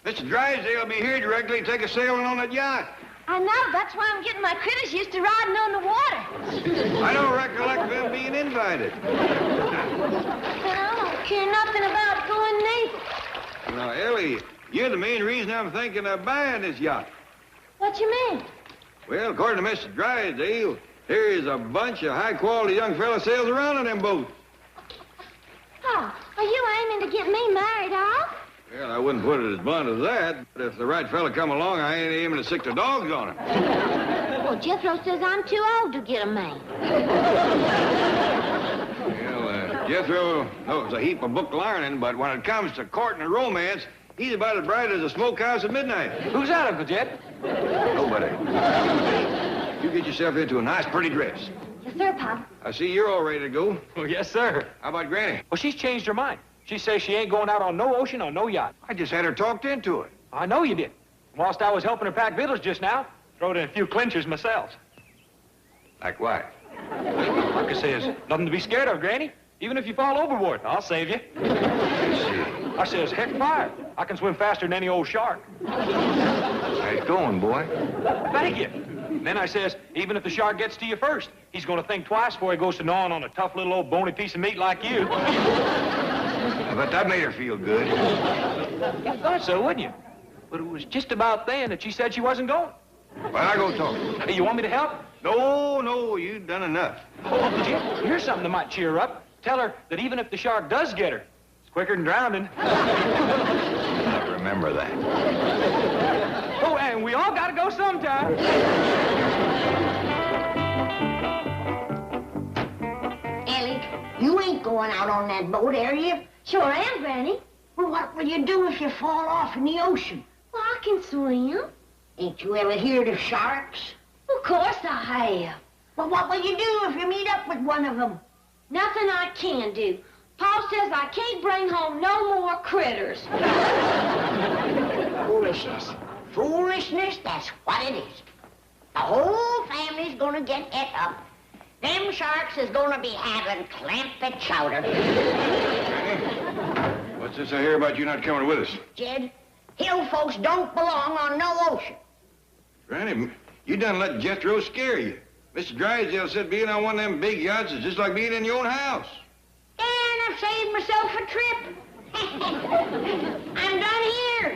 Mr. Drysdale will be here directly to take a sailing on that yacht. I know. That's why I'm getting my critters used to riding on the water. I don't recollect them being invited. I don't care nothing about going neither. Now, Ellie, you're the main reason I'm thinking of buying this yacht. What you mean? Well, according to Mr. Drysdale, here's a bunch of high-quality young fellas sails around on them boats. Oh, are you aiming to get me married off? Well, I wouldn't put it as blunt as that, but if the right fella come along, I ain't aiming to sick the dogs on him. Well, Jethro says I'm too old to get a man. Well, Jethro knows a heap of book learning, but when it comes to courting and romance, he's about as bright as a smokehouse at midnight. Who's that, Uncle Jed? Nobody. You get yourself into a nice, pretty dress. Yes, sir, Pop. I see you're all ready to go. Well, yes, sir. How about Granny? Well, she's changed her mind. She says she ain't going out on no ocean or no yacht. I just had her talked into it. I know you did. Whilst I was helping her pack victuals just now, throwed in a few clinchers myself. Like what? Like I says, nothing to be scared of, Granny. Even if you fall overboard, I'll save you. I says, heck fire. I can swim faster than any old shark. Nice going, boy. Thank you. And then I says, even if the shark gets to you first, he's going to think twice before he goes to gnawing on a tough little old bony piece of meat like you. I bet that made her feel good. You thought so, wouldn't you? But it was just about then that she said she wasn't going. Well, I go talk. Hey, you want me to help? No, you've done enough. Oh, Uncle Jim, here's something that might cheer her up. Tell her that even if the shark does get her, it's quicker than drowning. I remember that. Oh, and we all gotta go sometime. Ellie, you ain't going out on that boat, are you? Sure am, Granny. Well, what will you do if you fall off in the ocean? Well, I can swim. Ain't you ever heard of sharks? Of course I have. Well, what will you do if you meet up with one of them? Nothing I can do. Pa says I can't bring home no more critters. Foolishness. Foolishness, that's what it is. The whole family's gonna get et up. Them sharks is gonna be having Clampett chowder. What's this I hear about you not coming with us? Jed, hill folks don't belong on no ocean. Granny, you done let Jethro scare you. Mr. Drysdale said being on one of them big yachts is just like being in your own house. And I've saved myself a trip. I'm done here.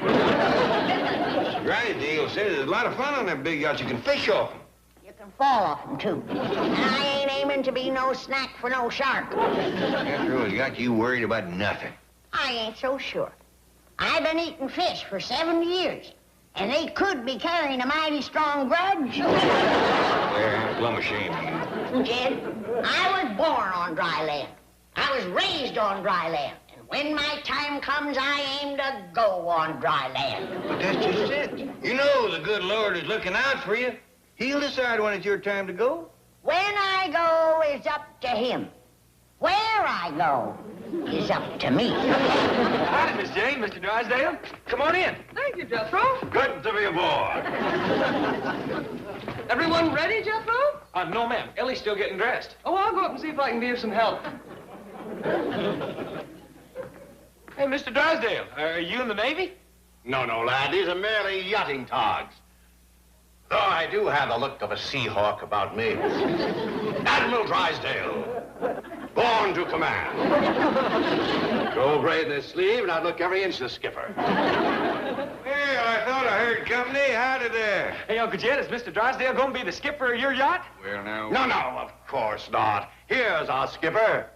Mr. Drysdale said there's a lot of fun on them big yachts. You can fish off them. You can fall off them, too. And I ain't aiming to be no snack for no shark. Jethro has got you worried about nothing. I ain't so sure. I've been eating fish for 7 years, and they could be carrying a mighty strong grudge. Well, plumb ashamed of you. Jed, I was born on dry land. I was raised on dry land. And when my time comes, I aim to go on dry land. But that's just it. You know the good Lord is looking out for you. He'll decide when it's your time to go. When I go is up to him. Where I go is up to me. Howdy, Miss Jane, Mr. Drysdale. Come on in. Thank you, Jethro. Good to be aboard. Everyone ready, Jethro? No, ma'am. Ellie's still getting dressed. Oh, I'll go up and see if I can be of some help. Hey, Mr. Drysdale, are you in the Navy? No, lad. These are merely yachting togs. Though I do have the look of a sea hawk about me. Admiral Drysdale, born to command. Go braid in his sleeve, and I'd look every inch the skipper. Well, I thought I heard company. Howdy there. Hey, Uncle Jed, is Mr. Drysdale going to be the skipper of your yacht? Well, now... No, of course not. Here's our skipper.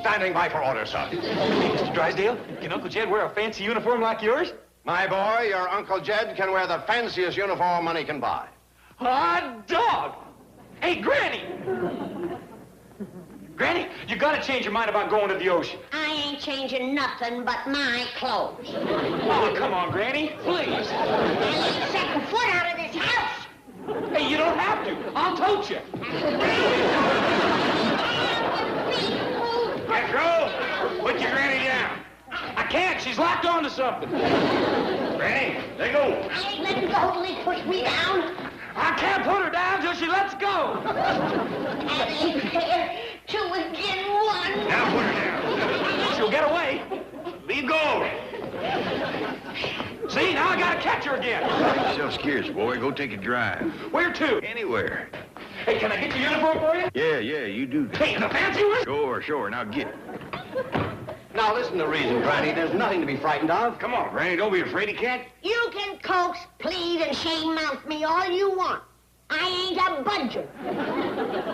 Standing by for orders, sir. Hey, Mr. Drysdale, can Uncle Jed wear a fancy uniform like yours? My boy, your Uncle Jed can wear the fanciest uniform money can buy. Hot dog! Hey, Granny! Granny, you gotta change your mind about going to the ocean. I ain't changing nothing but my clothes. Oh, come on, Granny, please. I ain't setting foot out of this house. Hey, you don't have to. I'll tote you. Jethro, put your granny down. I can't. She's locked onto something. Granny, let go. I ain't letting go till he push me down. I can't put her down till she lets go. That ain't fair. Two again one. Now put her down. again. Make yourself scarce, boy. Go take a drive. Where to? Anywhere. Hey, can I get your uniform for you? Yeah, you do. Hey, in the fancy one? Sure. Now get it. Now listen to reason, Granny. There's nothing to be frightened of. Come on, Granny. Don't be a fraidy cat. You can coax, plead, and shame-mouth me all you want. I ain't a budger.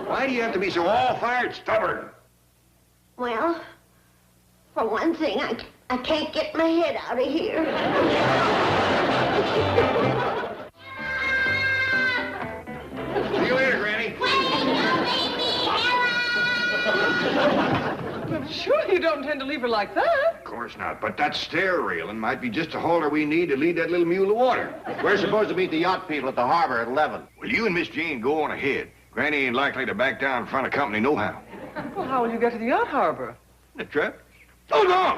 Why do you have to be so all-fired stubborn? Well, for one thing, I can't get my head out of here. See you later, Granny. Surely you don't intend to leave her like that. Of course not, but that stair railing might be just the halter we need to lead that little mule to water. We're supposed to meet the yacht people at the harbor at 11. Well, you and Miss Jane go on ahead. Granny ain't likely to back down in front of company nohow. Well, how will you get to the yacht harbor? The trap? Oh, no!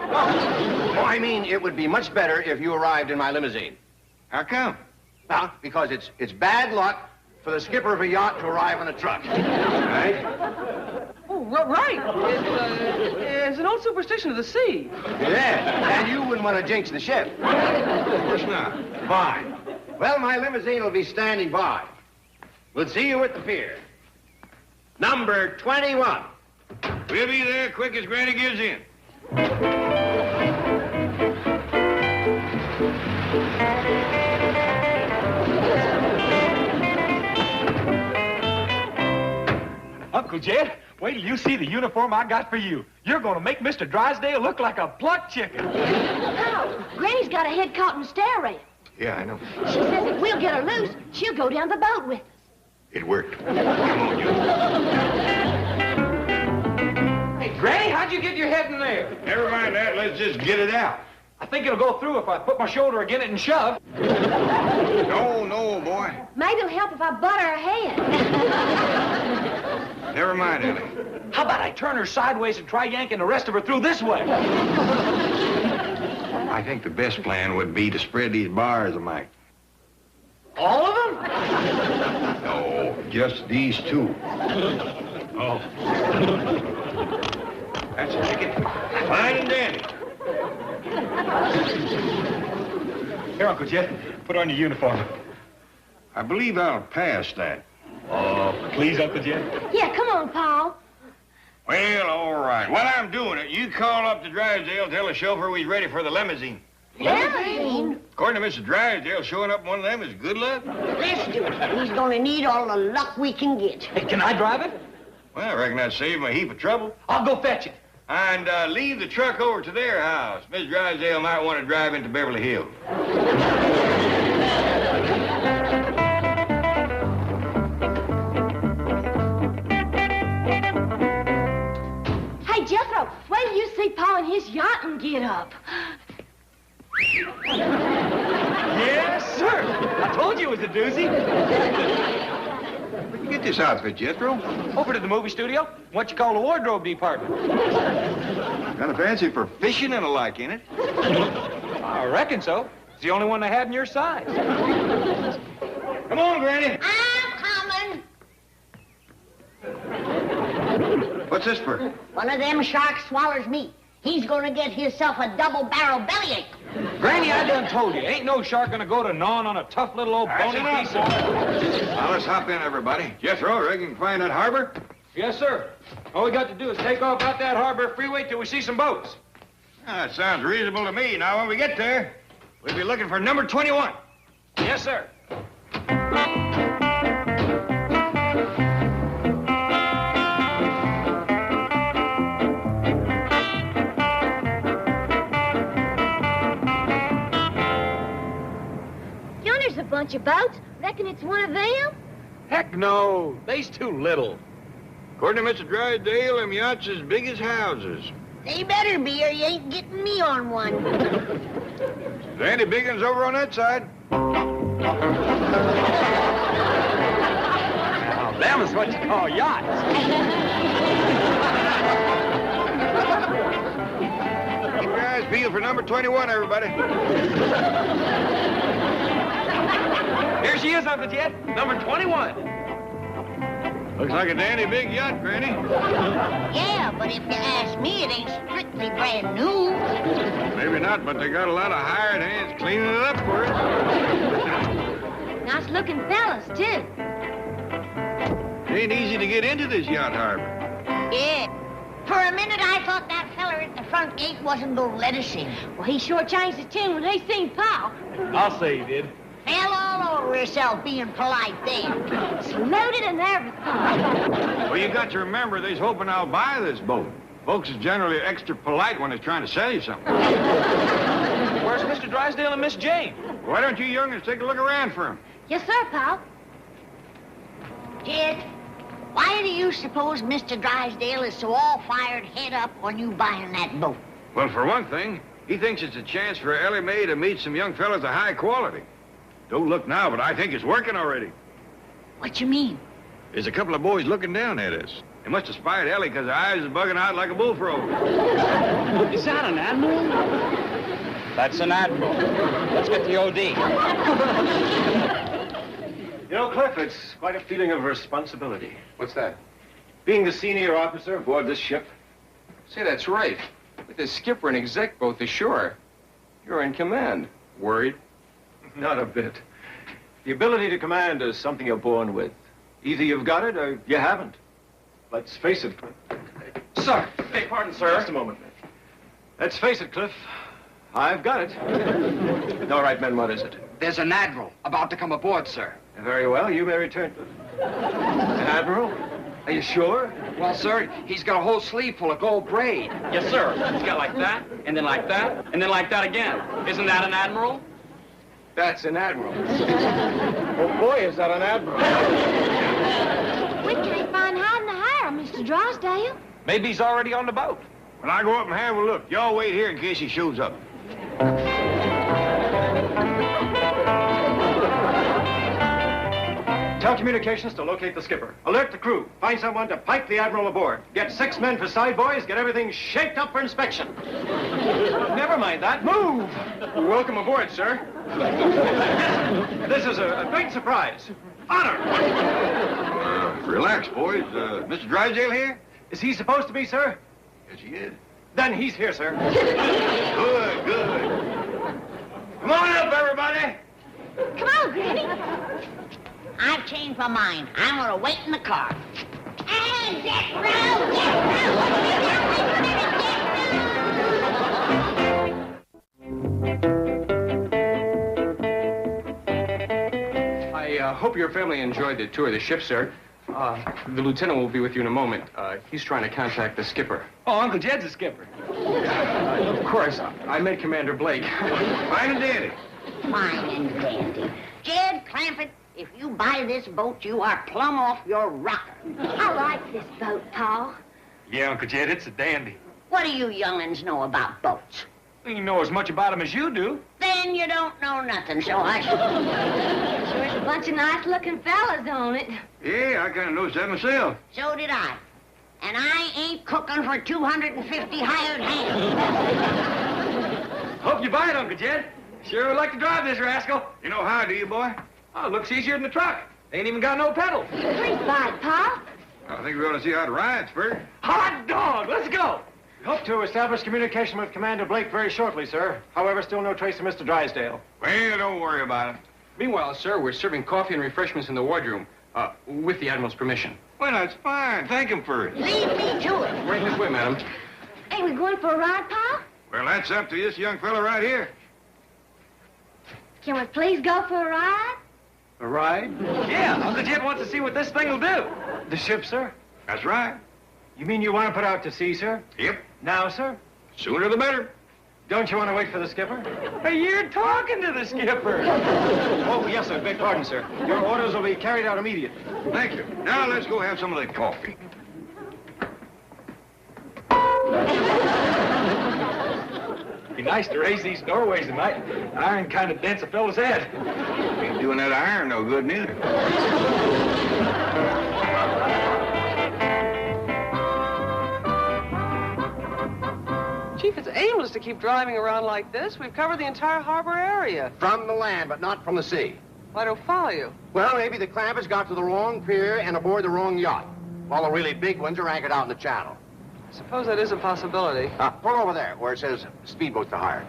Oh, I mean, it would be much better if you arrived in my limousine. How come? Now, because it's bad luck for the skipper of a yacht to arrive in a truck. Right? Oh, right. It's an old superstition of the sea. Yeah, and you wouldn't want to jinx the ship. Of course not. Fine. Well, my limousine will be standing by. We'll see you at the pier. Number 21. We'll be there quick as Granny gives in. Uncle Jed, wait till you see the uniform I got for you. You're going to make Mr. Drysdale look like a plucked chicken. How? Granny's got her head caught in the stair rail. Yeah, I know. She says if we'll get her loose, she'll go down the boat with us. It worked. Come on, you. Hey, Granny, how'd you get your head in there? Never mind that. Let's just get it out. I think it'll go through if I put my shoulder against it and shove. No, boy. Maybe it'll help if I butter her head. Never mind, Ellie. How about I turn her sideways and try yanking the rest of her through this way? I think the best plan would be to spread these bars a mite. All of them? No, just these two. Oh. That's a ticket. Fine and dandy. Here, Uncle Jed, put on your uniform. I believe I'll pass that. Oh, please, Uncle Jed. Yeah, come on, Paul. Well, all right. While I'm doing it, you call up to Drysdale, tell the chauffeur he's ready for the limousine. Limousine? According to Mr. Drysdale, showing up in one of them is good luck. Let's do it. He's gonna need all the luck we can get. Hey, can I drive it? Well, I reckon that'd save him a heap of trouble. I'll go fetch it. And leave the truck over to their house. Miss Drysdale might want to drive into Beverly Hills. Hey, Jethro, wait till you see Paul in his yacht and get up. Yes, sir. I told you it was a doozy. Where'd you get this outfit, Jethro? Over to the movie studio. What you call the wardrobe department. Kind of fancy for fishing and the like, ain't it? I reckon so. It's the only one they had in your size. Come on, Granny. I'm coming. What's this for? One of them sharks swallows me. He's gonna get himself a double-barrel bellyache. Granny, I done told you, ain't no shark gonna go to gnawing on a tough little old bony piece of... Now, let's hop in, everybody. Jethro, reckon you can find that harbor? Yes, sir. All we got to do is take off out that harbor freeway till we see some boats. That sounds reasonable to me. Now, when we get there, we'll be looking for number 21. Yes, sir. Yonder's a bunch of boats. Reckon it's one of them? Heck no. They's too little. According to Mr. Drysdale, them yachts as big as houses. They better be, or you ain't getting me on one. There ain't any big ones over on that side. Now, them is what you call yachts. Keep your eyes peeled for number 21, everybody. Here she is, Uncle Jed. Number 21. Looks like a dandy big yacht, Granny. Yeah, but if you ask me, it ain't strictly brand new. Maybe not, but they got a lot of hired hands cleaning it up for it. Nice looking fellas, too. It ain't easy to get into this yacht harbor. Yeah. For a minute, I thought that feller at the front gate wasn't gonna let us in. Well, he sure changed his tune when he seen Pa. I'll say he did. Fell all over herself being polite then. It's loaded and everything. Well, you got to remember, they's hoping I'll buy this boat. Folks is generally extra polite when they're trying to sell you something. Where's Mr. Drysdale and Miss Jane? Why don't you young'uns take a look around for them? Yes, sir, Pa. Jed, why do you suppose Mr. Drysdale is so all-fired head up on you buying that boat? Well, for one thing, he thinks it's a chance for Ellie Mae to meet some young fellas of high quality. Don't look now, but I think it's working already. What you mean? There's a couple of boys looking down at us. They must have spied Ellie because her eyes is bugging out like a bullfrog. Is that an admiral? That's an admiral. Let's get the OD. You know, Cliff, it's quite a feeling of responsibility. What's that? Being the senior officer aboard this ship. Say, that's right. With the skipper and exec both ashore, you're in command. Worried? Not a bit. The ability to command is something you're born with. Either you've got it or you haven't. Let's face it, Cliff. Sir, beg pardon, sir. Just a moment. Let's face it, Cliff. I've got it. All right, men, what is it? There's an admiral about to come aboard, sir. Very well, you may return. An admiral? Are you sure? Well, sir, he's got a whole sleeve full of gold braid. Yes, sir. It's got like that, and then like that, and then like that again. Isn't that an admiral? That's an admiral. Oh, boy, is that an admiral. We can't find hiding to hire, Mr. Drysdale. Maybe he's already on the boat. When I go up and have a look, y'all wait here in case he shows up. Tell communications to locate the skipper. Alert the crew. Find someone to pipe the admiral aboard. Get 6 men for side boys. Get everything shaped up for inspection. Never mind that. Move! Welcome aboard, sir. This is a great surprise. Honor! Relax, boys. Mr. Drysdale here? Is he supposed to be, sir? Yes, he is. Then he's here, sir. Good, good. Come on up, everybody. Come on, Granny. I've changed my mind. I'm gonna wait in the car. And get round, get I hope your family enjoyed the tour of the ship, sir. The lieutenant will be with you in a moment. He's trying to contact the skipper. Oh, Uncle Jed's a skipper. Of course, I met Commander Blake. Fine and dandy. Fine and dandy. Jed Clampett, if you buy this boat, you are plumb off your rocker. I like this boat, Pa. Yeah, Uncle Jed, it's a dandy. What do you young'uns know about boats? You know as much about him as you do. Then you don't know nothing, so hush. There's a bunch of nice-looking fellas on it. Yeah, I kind of noticed that myself. So did I. And I ain't cooking for 250 hired hands. Hope you buy it, Uncle Jed. Sure would like to drive this rascal. You know how, do you, boy? Oh, it looks easier than the truck. Ain't even got no pedals. Please buy it, Pa. I think we ought to see how it rides first. Hot dog, let's go. We hope to establish communication with Commander Blake very shortly, sir. However, still no trace of Mr. Drysdale. Well, don't worry about it. Meanwhile, sir, we're serving coffee and refreshments in the wardroom, with the Admiral's permission. Well, that's fine. Thank him for it. Lead me to it. Right this way, madam. Ain't we going for a ride, Pa? Well, that's up to this young fella right here. Can we please go for a ride? A ride? Yeah, Uncle Jed wants to see what this thing will do. The ship, sir? That's right. You mean you want to put out to sea, sir? Yep. Now, sir? Sooner the better. Don't you want to wait for the skipper? Hey, you're talking to the skipper. Oh, yes, sir. Beg pardon, sir. Your orders will be carried out immediately. Thank you. Now let's go have some of that coffee. Be nice to raise these doorways tonight. Iron kind of dents a fellow's head. Ain't doing that iron no good neither. Chief, it's aimless to keep driving around like this. We've covered the entire harbor area. From the land, but not from the sea. I don't follow you. Well, maybe the Clampetts got to the wrong pier and aboard the wrong yacht, while the really big ones are anchored out in the channel. Suppose that is a possibility. Pull over there where it says speedboats to hire.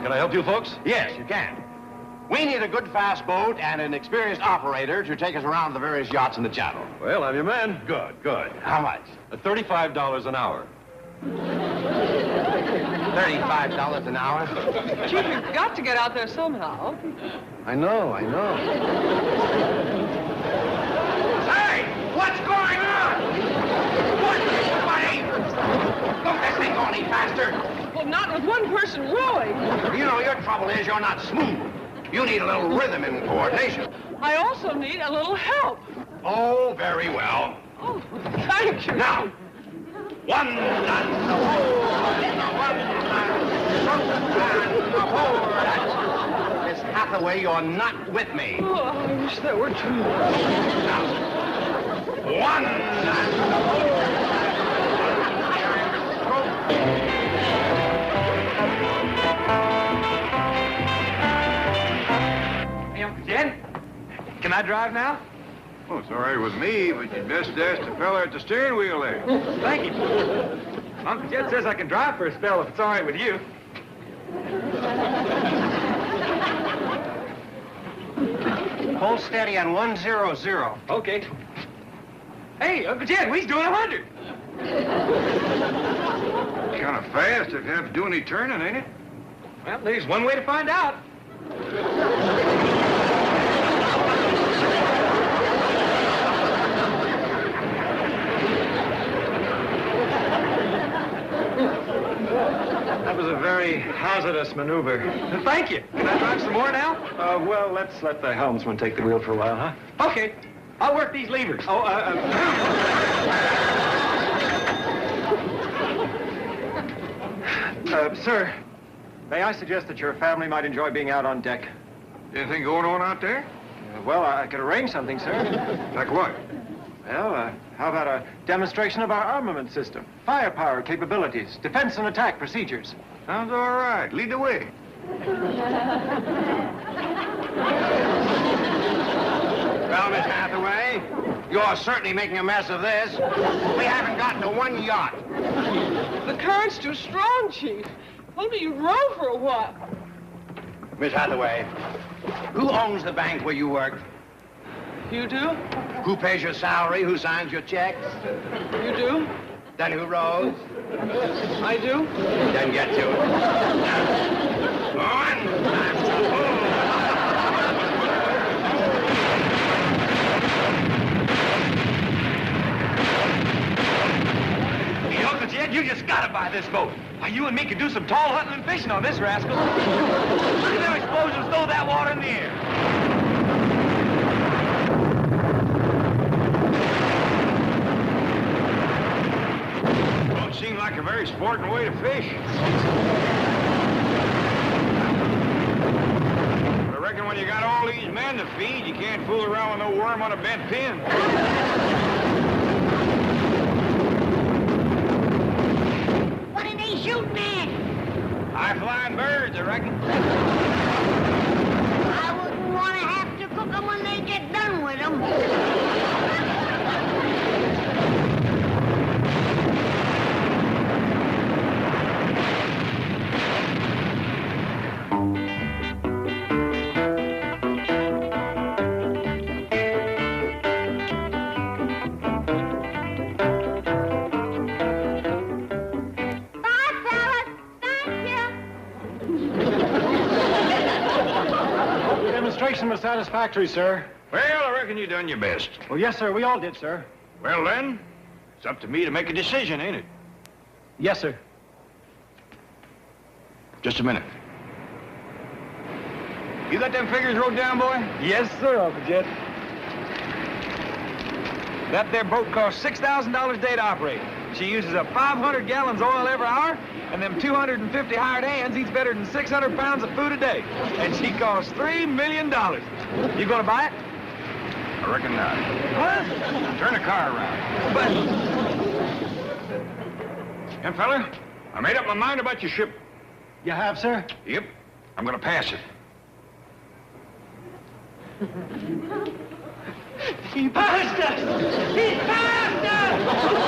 Can I help you folks? Yes, you can. We need a good fast boat and an experienced operator to take us around the various yachts in the channel. Well, I'm your man. Good, good. How much? $35 an hour. $35 an hour? Chief, we've got to get out there somehow. I know. Hey! What's going on? What is funny? Don't this thing go any faster? Well, not with one person rowing. You know, your trouble is you're not smooth. You need a little rhythm and coordination. I also need a little help. Oh, very well. Oh, thank you. Now, one and a hold. Miss Hathaway, you're not with me. Oh, I wish that were true. Now, one and a Hey, Uncle Jed, can I drive now? Oh, it's all right with me, but you'd best ask the fella at the steering wheel there. Thank you. Uncle Jed says I can drive for a spell if it's all right with you. Hold steady on 100. Okay. Hey, Uncle Jed, we's doing 100. Kind of fast if you have to do any turning, ain't it? Well, there's one way to find out. That was a very hazardous maneuver. Thank you. Can I drive some more now? Well, let's let the helmsman take the wheel for a while, huh? Okay. I'll work these levers. Oh, sir, may I suggest that your family might enjoy being out on deck? Anything going on out there? Well, I could arrange something, sir. Like what? Well, how about a demonstration of our armament system? Firepower capabilities, defense and attack procedures. Sounds all right. Lead the way. Well, Miss Hathaway, you're certainly making a mess of this. We haven't gotten to one yacht. The current's too strong, Chief. Only you row for a while. Miss Hathaway, who owns the bank where you work? You do? Who pays your salary? Who signs your checks? You do? Then who rows? I do? Then get to it. One. Hey, Uncle Jed, you just gotta buy this boat. Why, you and me could do some tall hunting and fishing on this rascal. Look at them explosions throw that water in the air. Don't seem like a very sporting way to fish. But I reckon when you got all these men to feed, you can't fool around with no worm on a bent pin. What are they shooting at? High-flying birds, I reckon. I wouldn't want to have to cook them when they get done with them. Bye, fellas. Thank you. The demonstration was satisfactory, sir. Well, I reckon you done your best. Well, yes, sir, we all did, sir. Well, then, it's up to me to make a decision, ain't it? Yes, sir. Just a minute. You got them figures wrote down, boy? Yes, sir, Uncle Jed. That there boat costs $6,000 a day to operate. She uses up 500 gallons oil every hour, and them 250 hired hands eats better than 600 pounds of food a day. And she costs $3 million. You gonna buy it? I reckon not. What? Turn the car around. But Young fella, I made up my mind about your ship. You have, sir? Yep. I'm gonna pass it. He passed us! He passed us!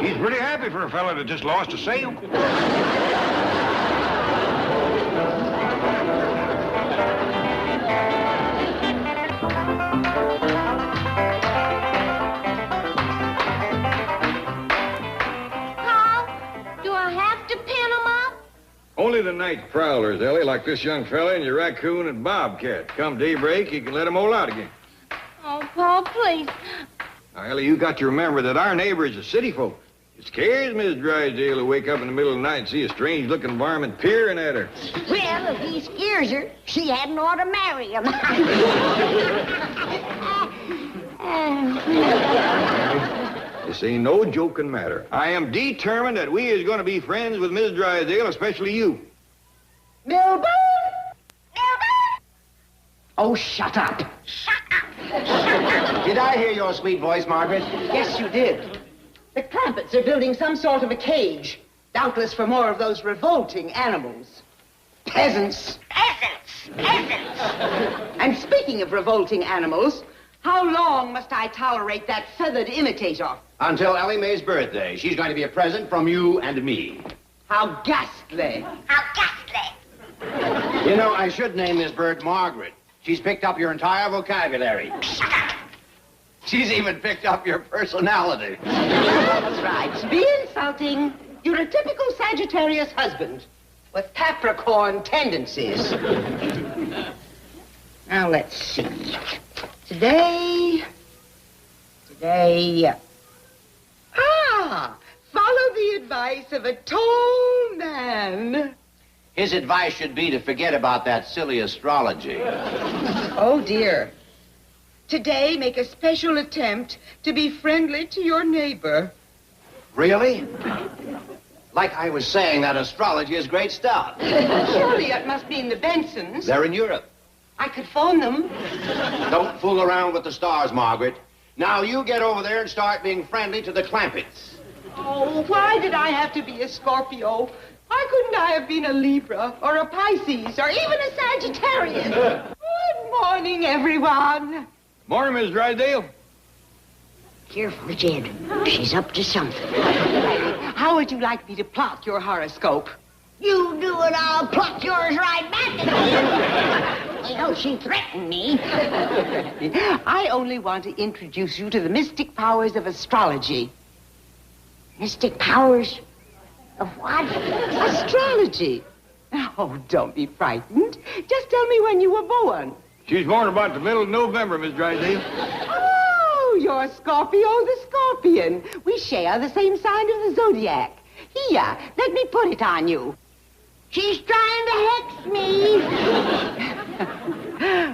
He's pretty happy for a fella that just lost a sail. Only the night prowlers, Ellie, like this young fella and your raccoon and bobcat. Come daybreak, you can let them all out again. Oh, Paul, please. Now, Ellie, you got to remember that our neighbor is a city folk. It scares Miss Drysdale to wake up in the middle of the night and see a strange-looking varmint peering at her. Well, if he scares her, she hadn't ought to marry him. This ain't no joking matter. I am determined that we is going to be friends with Miss Drysdale, especially you. Milburn! Milburn! Oh, shut up. Shut up. Did I hear your sweet voice, Margaret? Yes, you did. The Clampetts are building some sort of a cage, doubtless for more of those revolting animals. Peasants. Peasants! Peasants! And speaking of revolting animals, how long must I tolerate that feathered imitator? Until Ellie Mae's birthday. She's going to be a present from you and me. How ghastly. How ghastly! You know, I should name this bird Margaret. She's picked up your entire vocabulary. Shut up! She's even picked up your personality. That's right. Be insulting. You're a typical Sagittarius husband with Capricorn tendencies. Now, let's see. Today... follow the advice of a tall man. His advice should be to forget about that silly astrology. Oh, dear. Today, make a special attempt to be friendly to your neighbor. Really? Like I was saying, that astrology is great stuff. Surely that must mean the Bensons. They're in Europe. I could phone them. Don't fool around with the stars, Margaret. Now you get over there and start being friendly to the Clampetts. Oh, why did I have to be a Scorpio? Why couldn't I have been a Libra or a Pisces or even a Sagittarius? Good morning, everyone. Morning, Miss Drysdale. Careful, Jed. She's up to something. How would you like me to plot your horoscope? You do it, I'll pluck yours right back at you. Well, she threatened me. I only want to introduce you to the mystic powers of astrology. Mystic powers of what? Astrology. Oh, don't be frightened. Just tell me when you were born. She was born about the middle of November, Miss Drysdale. Oh, you're Scorpio the Scorpion. We share the same sign of the zodiac. Here, let me put it on you. She's trying to hex me.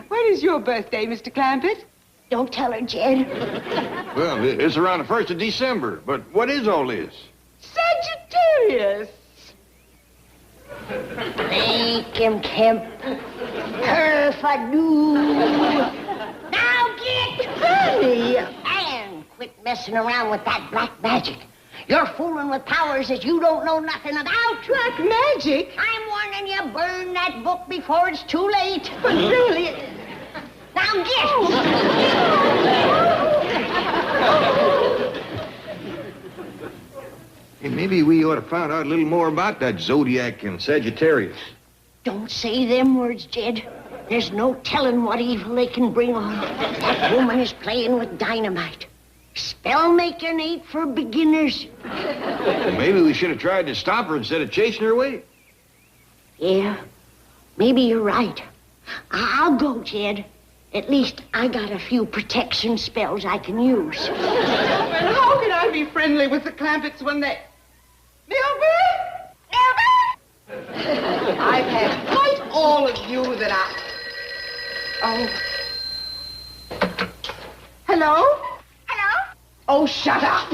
When is your birthday, Mr. Clampett? Don't tell her, Jed. Well, it's around the 1st of December, but what is all this? Sagittarius. Bacon Kemp. Perfadoo. Now get Honey. And quit messing around with that black magic. You're fooling with powers that you don't know nothing about. Black magic? I'm warning you, burn that book before it's too late. But really... Now get. Hey, maybe we ought to find out a little more about that Zodiac and Sagittarius. Don't say them words, Jed. There's no telling what evil they can bring on. That woman is playing with dynamite. Spell making ain't for beginners. Well, maybe we should have tried to stop her instead of chasing her away. Yeah, maybe you're right. I'll go, Jed. At least I got a few protection spells I can use. Well, how can I be friendly with the Clampetts when they... Milburn! Milburn! I've had quite all of you that I... Oh. Hello? Hello? Oh, shut up.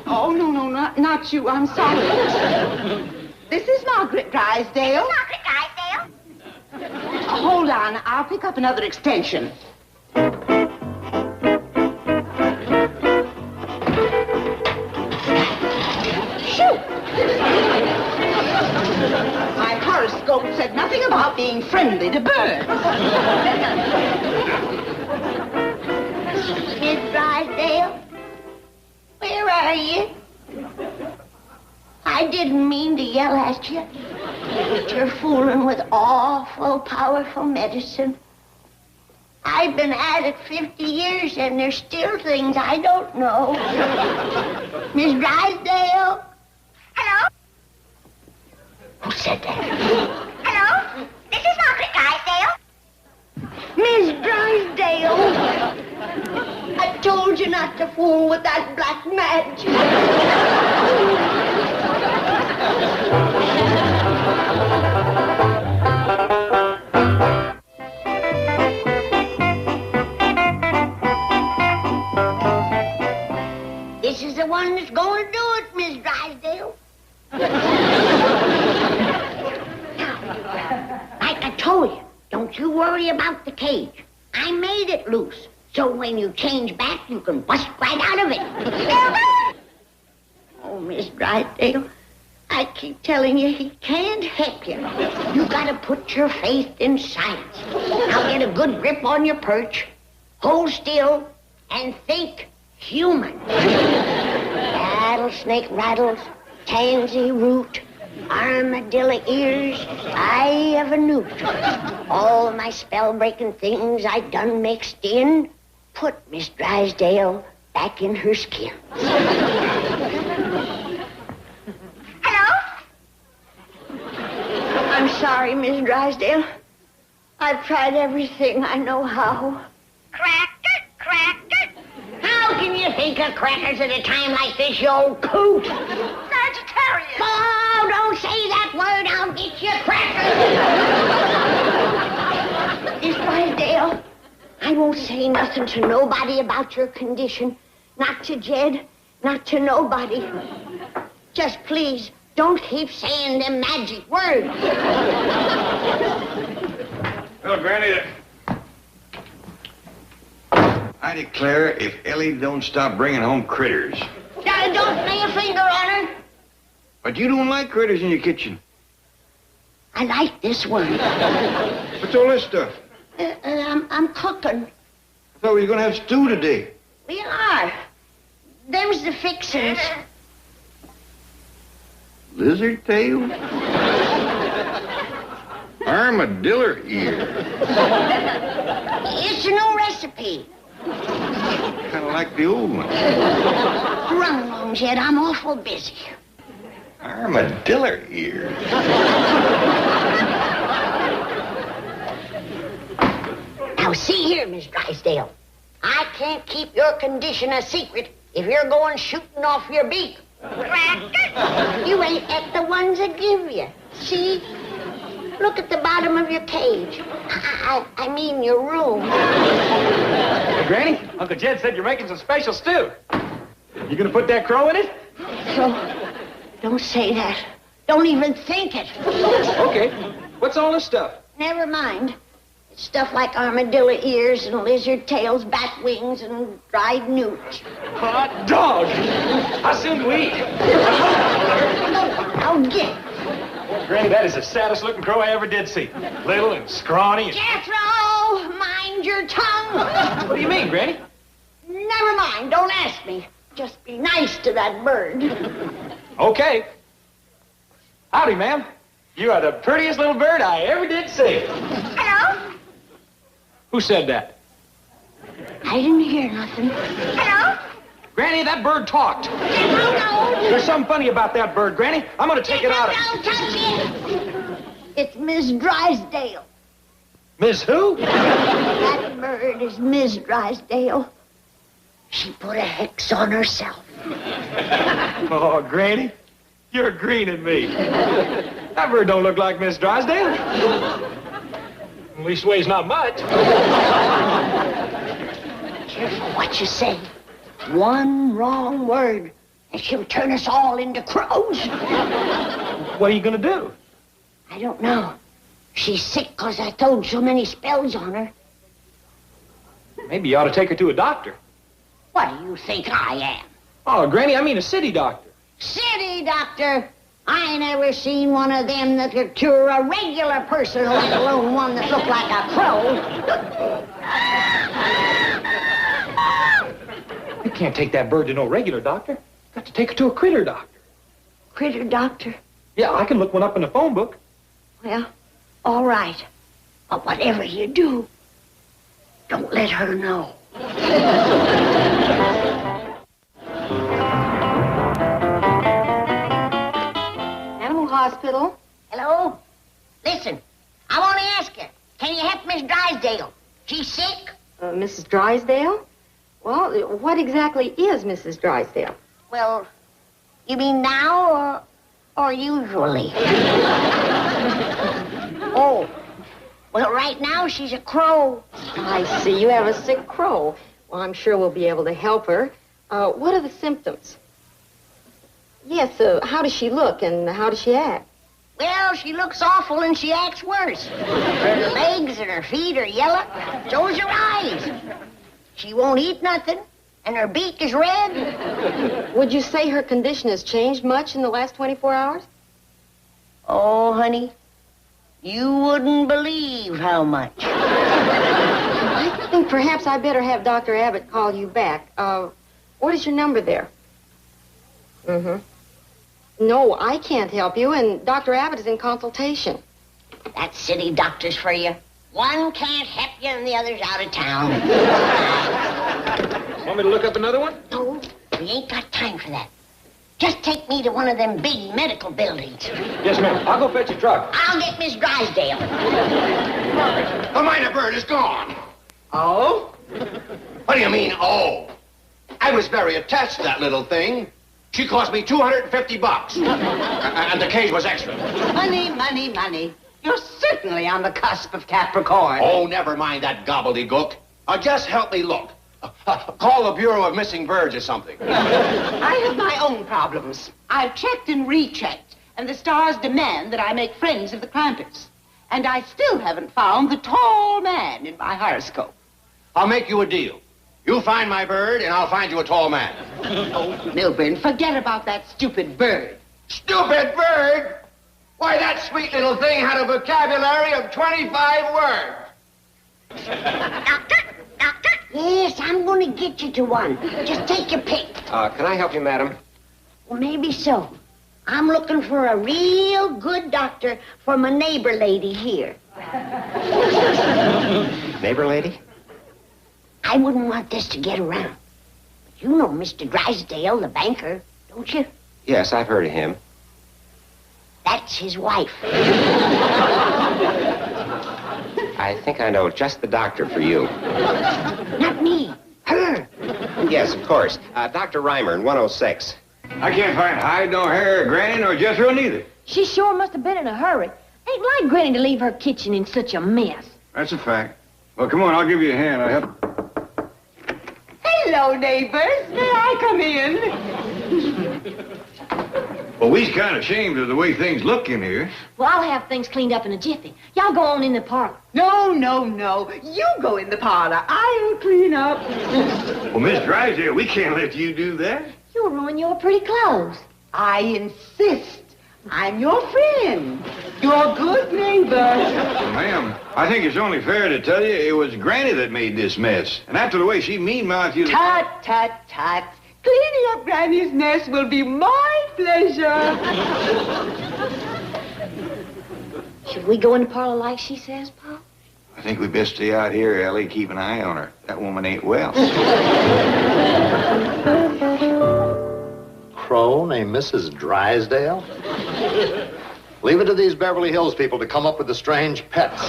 Oh, no, not you. I'm sorry. This is Margaret Drysdale. Margaret Drysdale? Hold on. I'll pick up another extension. being friendly to birds. Miss Drysdale, where are you? I didn't mean to yell at you, but you're fooling with awful powerful medicine. I've been at it 50 years, and there's still things I don't know. Miss Drysdale? Hello? Who said that? Hello? This is Margaret Drysdale. Miss Drysdale! I told you not to fool with that black magic. This is the one that's going to do it, Miss Drysdale. Like I told you, don't you worry about the cage. I made it loose, so when you change back, you can bust right out of it. Oh, Miss Drysdale, I keep telling you he can't help you. You gotta put your faith in science. Now get a good grip on your perch, hold still, and think human. Rattlesnake rattles, tansy root, armadillo ears, eye of a newt. All my spell-breaking things I done mixed in, put Miss Drysdale back in her skin. Hello? I'm sorry, Miss Drysdale. I've tried everything I know how. Cracker, cracker. How can you think of crackers at a time like this, you old coot? Sagittarius. Oh, don't say that word. I'll get you crackers. Miss Drysdale, I won't say nothing to nobody about your condition. Not to Jed, not to nobody. Just please, don't keep saying them magic words. Well, Granny, I declare if Ellie don't stop bringing home critters. Don't lay a finger on her. But you don't like critters in your kitchen. I like this one. What's all this stuff? I'm cooking. I thought we were going to have stew today. We are. Them's the fixins. Lizard tail? Armadillo ear. It's a new recipe. Kind of like the old one. Run along, Jed. I'm awful busy. Armadillo ear. Now, see here, Miss Drysdale. I can't keep your condition a secret if you're going shooting off your beak. You ain't at the ones that give you. See? Look at the bottom of your cage. I mean your room. Hey, Granny, Uncle Jed said you're making some special stew. You gonna put that crow in it? So, don't say that. Don't even think it. Okay. What's all this stuff? Never mind. It's stuff like armadillo ears and lizard tails, bat wings, and dried newts. Hot dog! How soon do we eat? I'll get. Granny, that is the saddest looking crow I ever did see. Little and scrawny and... Jethro, mind your tongue. What do you mean, Granny? Never mind. Don't ask me. Just be nice to that bird. Okay. Howdy, ma'am. You are the prettiest little bird I ever did see. Hello? Who said that? I didn't hear nothing. Hello? Granny, that bird talked. Jethro, no. There's something funny about that bird, Granny. I'm gonna take it out of... Don't touch it. It's Miss Drysdale. Miss who? That bird is Miss Drysdale. She put a hex on herself. Oh, Granny, you're greening me. That bird don't look like Miss Drysdale. At least weighs not much. Careful what you say. One wrong word, and she'll turn us all into crows. What are you gonna do? I don't know. She's sick because I throwed so many spells on her. Maybe you ought to take her to a doctor. What do you think I am? Oh, Granny, I mean a city doctor. City doctor? I ain't ever seen one of them that could cure a regular person, let alone one that looked like a crow. You can't take that bird to no regular doctor. Got to take her to a critter doctor. Critter doctor? Yeah, I can look one up in the phone book. Well, all right. But whatever you do, don't let her know. Animal hospital. Hello? Listen, I want to ask you, can you help Miss Drysdale? She's sick? Mrs. Drysdale? Well, what exactly is Mrs. Drysdale? Well, you mean now or usually? Oh, well, right now she's a crow. I see. You have a sick crow. Well, I'm sure we'll be able to help her. What are the symptoms? Yes, how does she look and how does she act? Well, she looks awful and she acts worse. Her legs and her feet are yellow. So's her eyes. She won't eat nothing, and her beak is red. Would you say her condition has changed much in the last 24 hours? Oh, honey, you wouldn't believe how much. I think perhaps I better have Dr. Abbott call you back. What is your number there? Mm-hmm. No, I can't help you, and Dr. Abbott is in consultation. That's city doctors for you. One can't help you and the other's out of town. Want me to look up another one? No, we ain't got time for that. Just take me to one of them big medical buildings. Yes, ma'am. I'll go fetch a truck. I'll get Miss Drysdale. The minor bird is gone. Oh? What do you mean, oh? I was very attached to that little thing. She cost me $250. And the cage was extra. Money, money, money. You're certainly on the cusp of Capricorn. Oh, never mind that gobbledygook. Just help me look. Call the Bureau of Missing Birds or something. I have my own problems. I've checked and rechecked, and the stars demand that I make friends of the Clampetts. And I still haven't found the tall man in my horoscope. I'll make you a deal. You find my bird, and I'll find you a tall man. Oh, Milburn, forget about that stupid bird. Stupid bird? Why, that sweet little thing had a vocabulary of 25 words. Doctor? Yes, I'm going to get you to one. Just take your pick. Can I help you, madam? Well, maybe so. I'm looking for a real good doctor for my neighbor lady here. Neighbor lady? I wouldn't want this to get around. But you know Mr. Drysdale, the banker, don't you? Yes, I've heard of him. That's his wife. I think I know just the doctor for you. Not me. Her. Yes, of course. Dr. Reimer in 106. I can't find hide nor hair, Granny, nor Jethro neither. She sure must have been in a hurry. Ain't like Granny to leave her kitchen in such a mess. That's a fact. Well, come on, I'll give you a hand. I'll help. Hello, neighbors. May I come in? Well, we's kind of ashamed of the way things look in here. Well, I'll have things cleaned up in a jiffy. Y'all go on in the parlor. No. You go in the parlor. I'll clean up. Well, Miss Drysdale, we can't let you do that. You'll ruin your pretty clothes. I insist. I'm your friend. Your good neighbor. Well, ma'am, I think it's only fair to tell you it was Granny that made this mess. And after the way she mean-mouthed you... Tut. Cleaning up Granny's mess will be my pleasure. Should we go in the parlor like she says, Pa? I think we best stay out here, Ellie. Keep an eye on her. That woman ain't well. Crow named Mrs. Drysdale? Leave it to these Beverly Hills people to come up with the strange pets.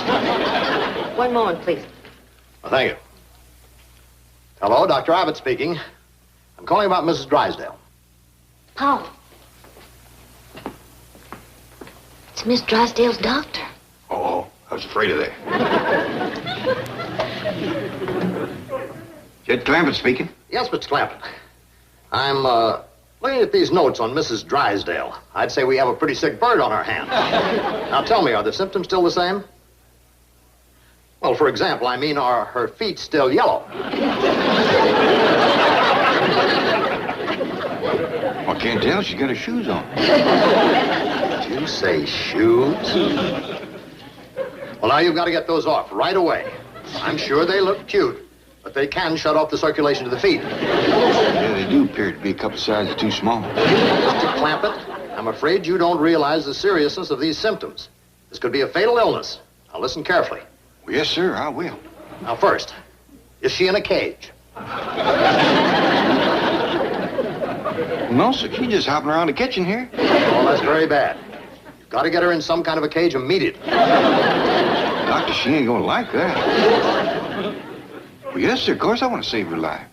One moment, please. Well, thank you. Hello, Dr. Abbott speaking. I'm calling about Mrs. Drysdale. Pa. It's Miss Drysdale's doctor. Oh, I was afraid of that. Jed Clampett speaking. Yes, Mr. Clampett. I'm, looking at these notes on Mrs. Drysdale. I'd say we have a pretty sick bird on our hands. Now, tell me, are the symptoms still the same? Well, for example, I mean, are her feet still yellow? I can't tell. She's got her shoes on. You say shoot? Well, now you've got to get those off right away. I'm sure they look cute, but they can shut off the circulation to the feet. Yeah, they do appear to be a couple sizes too small. Mr. Clampett, I'm afraid you don't realize the seriousness of these symptoms. This could be a fatal illness. Now listen carefully. Well, yes, sir, I will. Now first, is she in a cage? No, sir, she's just hopping around the kitchen here. Oh, that's very bad. You've got to get her in some kind of a cage immediately. Doctor, she ain't gonna like that. Well, yes, sir, of course I want to save her life.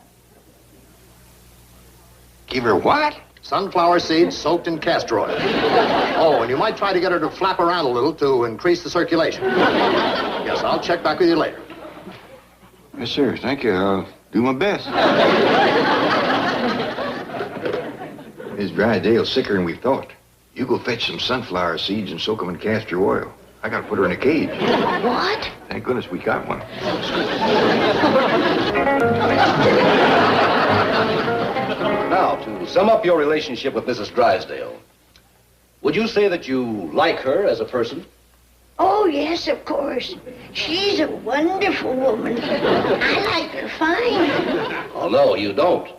Give her what? Sunflower seeds soaked in castor oil. Oh, and you might try to get her to flap around a little to increase the circulation. Yes, I'll check back with you later. Yes, sir, thank you. I'll do my best. Miss Drysdale's sicker than we thought. You go fetch some sunflower seeds and soak them in castor oil. I gotta put her in a cage. What? Thank goodness we got one. Now, to sum up your relationship with Mrs. Drysdale, would you say that you like her as a person? Oh, yes, of course. She's a wonderful woman. I like her fine. Oh, no, you don't.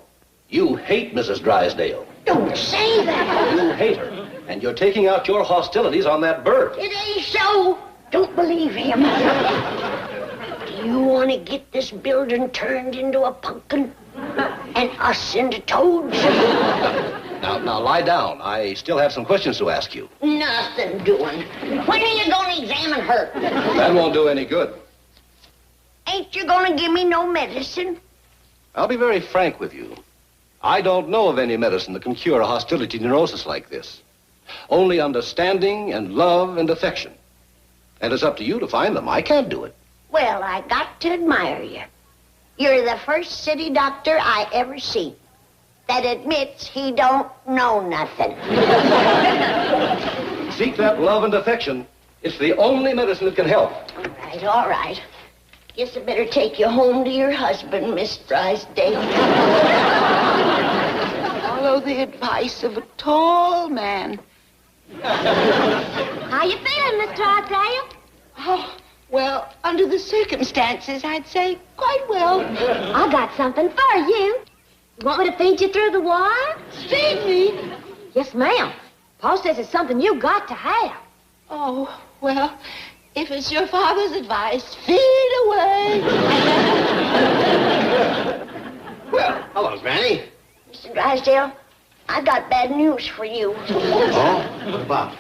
You hate Mrs. Drysdale. Don't say that. You hate her, and you're taking out your hostilities on that bird. It ain't so. Don't believe him. Do you want to get this building turned into a pumpkin? And us into toads? Now, lie down. I still have some questions to ask you. Nothing doing. When are you going to examine her? That won't do any good. Ain't you going to give me no medicine? I'll be very frank with you. I don't know of any medicine that can cure a hostility neurosis like this. Only understanding and love and affection. And it's up to you to find them. I can't do it. Well, I got to admire you. You're the first city doctor I ever seen that admits he don't know nothing. Seek that love and affection. It's the only medicine that can help. All right. Guess I better take you home to your husband, Miss Drysdale. Follow the advice of a tall man. How you feeling, Miss Drysdale? Oh, well, under the circumstances, I'd say quite well. I got something for you. You want me to feed you through the wire? Feed me? Yes, ma'am. Paul says it's something you got to have. Oh, well, if it's your father's advice, feed away. Well, hello, Granny. Mr. Drysdale, I got bad news for you. Oh? What about?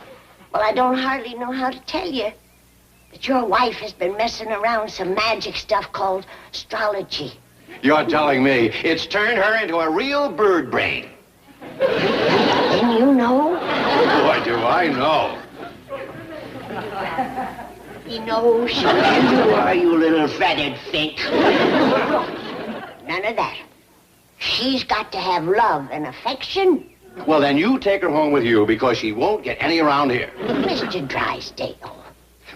Well, I don't hardly know how to tell you. But your wife has been messing around some magic stuff called astrology. You're telling me it's turned her into a real bird brain. Didn't you know? Boy, do I know. He knows. You are, you little fatted fink. None of that. She's got to have love and affection. Well, then you take her home with you because she won't get any around here. Mr. Drysdale.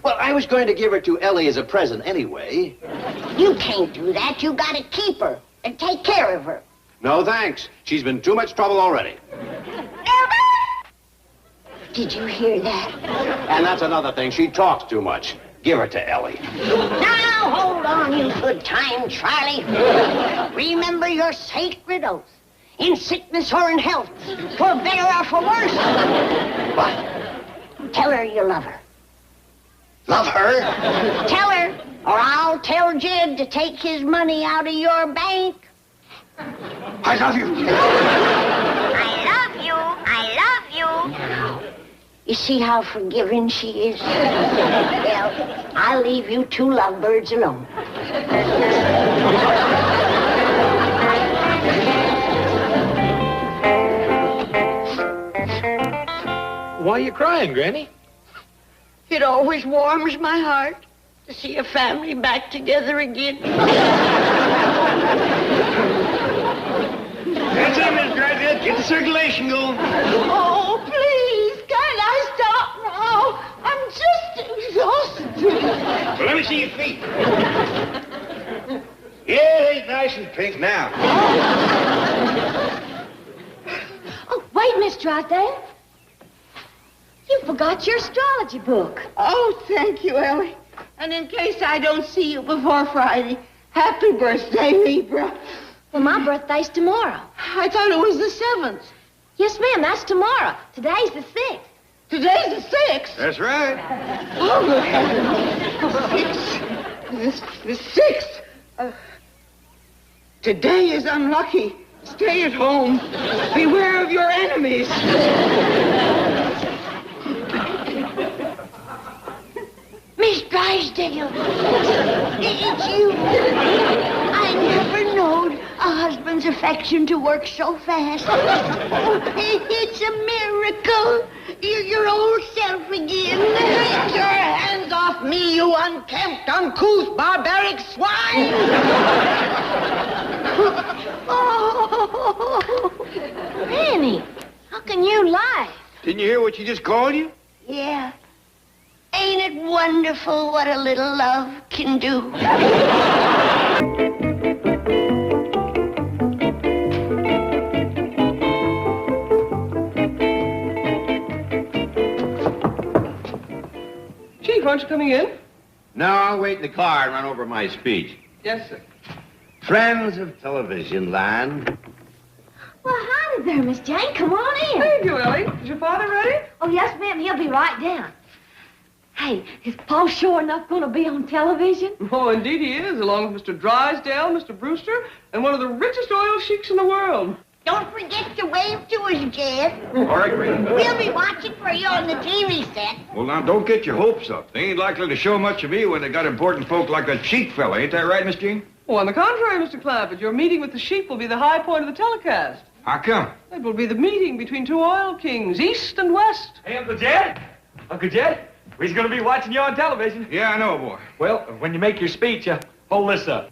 Well, I was going to give her to Ellie as a present anyway. You can't do that. You got to keep her and take care of her. No, thanks. She's been too much trouble already. Did you hear that? And that's another thing. She talks too much. Give her to Ellie. Now, hold on, you good time, Charlie. Remember your sacred oath. In sickness or in health, for better or for worse. What? Tell her you love her. Love her? Tell her, or I'll tell Jed to take his money out of your bank. I love you. I love you. I love you. You see how forgiving she is? Well, I'll leave you two lovebirds alone. Why are you crying, Granny? It always warms my heart to see a family back together again. That's it, Miss Drysdale. Get the circulation going. Oh, please, can't I stop now? I'm just exhausted. Well, let me see your feet. Yeah, they're nice and pink now. Oh, wait, Miss Drysdale. You forgot your astrology book. Oh, thank you, Ellie. And in case I don't see you before Friday, happy birthday, Libra. Well, my birthday's tomorrow. I thought it was the 7th. Yes, ma'am, that's tomorrow. Today's the 6th. Today's the 6th? That's right. Oh, good heavens. The 6th. Today is unlucky. Stay at home. Beware of your enemies. Miss Drysdale, it's you. I never knowed a husband's affection to work so fast. Oh, it's a miracle. You're your old self again. Take your hands off me, you unkempt, uncouth, barbaric swine! Oh. Granny, how can you lie? Didn't you hear what she just called you? Yeah. Ain't it wonderful what a little love can do? Chief, aren't you coming in? No, I'll wait in the car and run over my speech. Yes, sir. Friends of television land. Well, howdy there, Miss Jane. Come on in. Thank you, Ellie. Is your father ready? Oh, yes, ma'am. He'll be right down. Hey, is Paul sure enough going to be on television? Oh, indeed he is, along with Mr. Drysdale, Mr. Brewster, and one of the richest oil sheiks in the world. Don't forget to wave to us, Jed. All right, Green. We'll be watching for you on the TV set. Well, now, don't get your hopes up. They ain't likely to show much of me when they got important folk like that sheik fella. Ain't that right, Miss Jean? Oh, on the contrary, Mr. Clampett, your meeting with the sheik will be the high point of the telecast. How come? It will be the meeting between two oil kings, East and West. Hey, Uncle Jed. Uncle Jed, we're going to be watching you on television. Yeah, I know, boy. Well, when you make your speech, hold this up.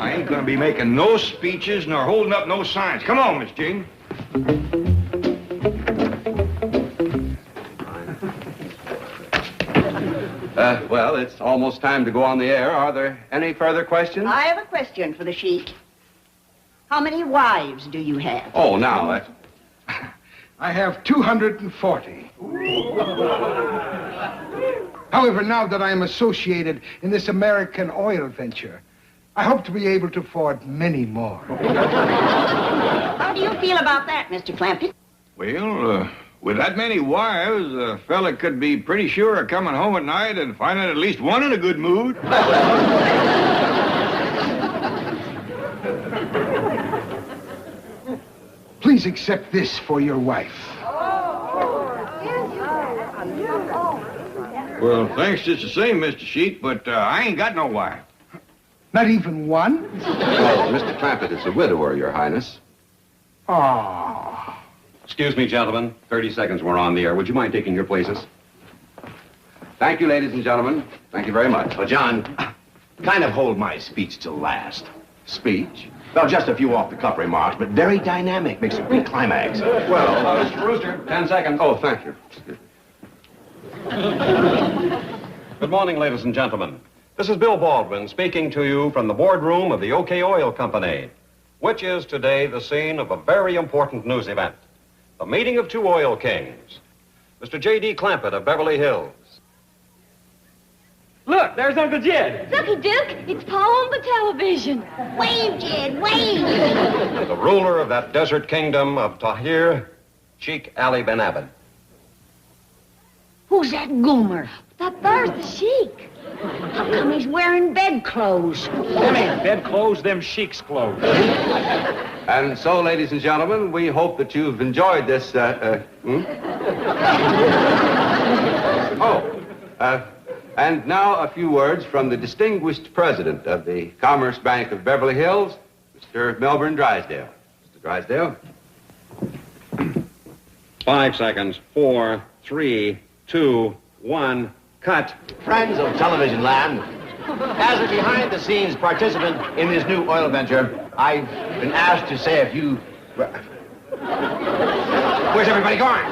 I ain't gonna be making no speeches nor holding up no signs. Come on, Miss Jean. Well, it's almost time to go on the air. Are there any further questions? I have a question for the sheik. How many wives do you have? Oh, now, I have 240. However, now that I am associated in this American oil venture, I hope to be able to afford many more. How do you feel about that, Mr. Clampett? Well, with that many wives, a fella could be pretty sure of coming home at night and finding at least one in a good mood. Please accept this for your wife. Well, thanks just the same, Mr. Sheik, but I ain't got no wife. Not even one? Well, Mr. Clampett is a widower, Your Highness. Ah. Excuse me, gentlemen. 30 seconds we're on the air. Would you mind taking your places? Thank you, ladies and gentlemen. Thank you very much. Well, John, kind of hold my speech till last. Speech? Well, just a few off-the-cuff remarks, but very dynamic. Makes a great climax. Well, Mr. Brewster, 10 seconds. Oh, thank you. Good morning, ladies and gentlemen. This is Bill Baldwin speaking to you from the boardroom of the OK Oil Company, which is today the scene of a very important news event, the meeting of two oil kings, Mr. J.D. Clampett of Beverly Hills. Look, there's Uncle Jed. Looky, Duke, it's Paul on the television. Wave, Jed, wave. The ruler of that desert kingdom of Tahir, Sheik Ali bin Abed. Who's that goomer? That there's the sheik. How come he's wearing bedclothes? Them ain't bedclothes, them sheik's clothes. And so, ladies and gentlemen, we hope that you've enjoyed this, and now a few words from the distinguished president of the Commerce Bank of Beverly Hills, Mr. Melbourne Drysdale. Mr. Drysdale. 5 seconds. 4, 3, 2, 1, cut. Friends of television land, as a behind-the-scenes participant in this new oil venture, I've been asked to say a few... Where's everybody going?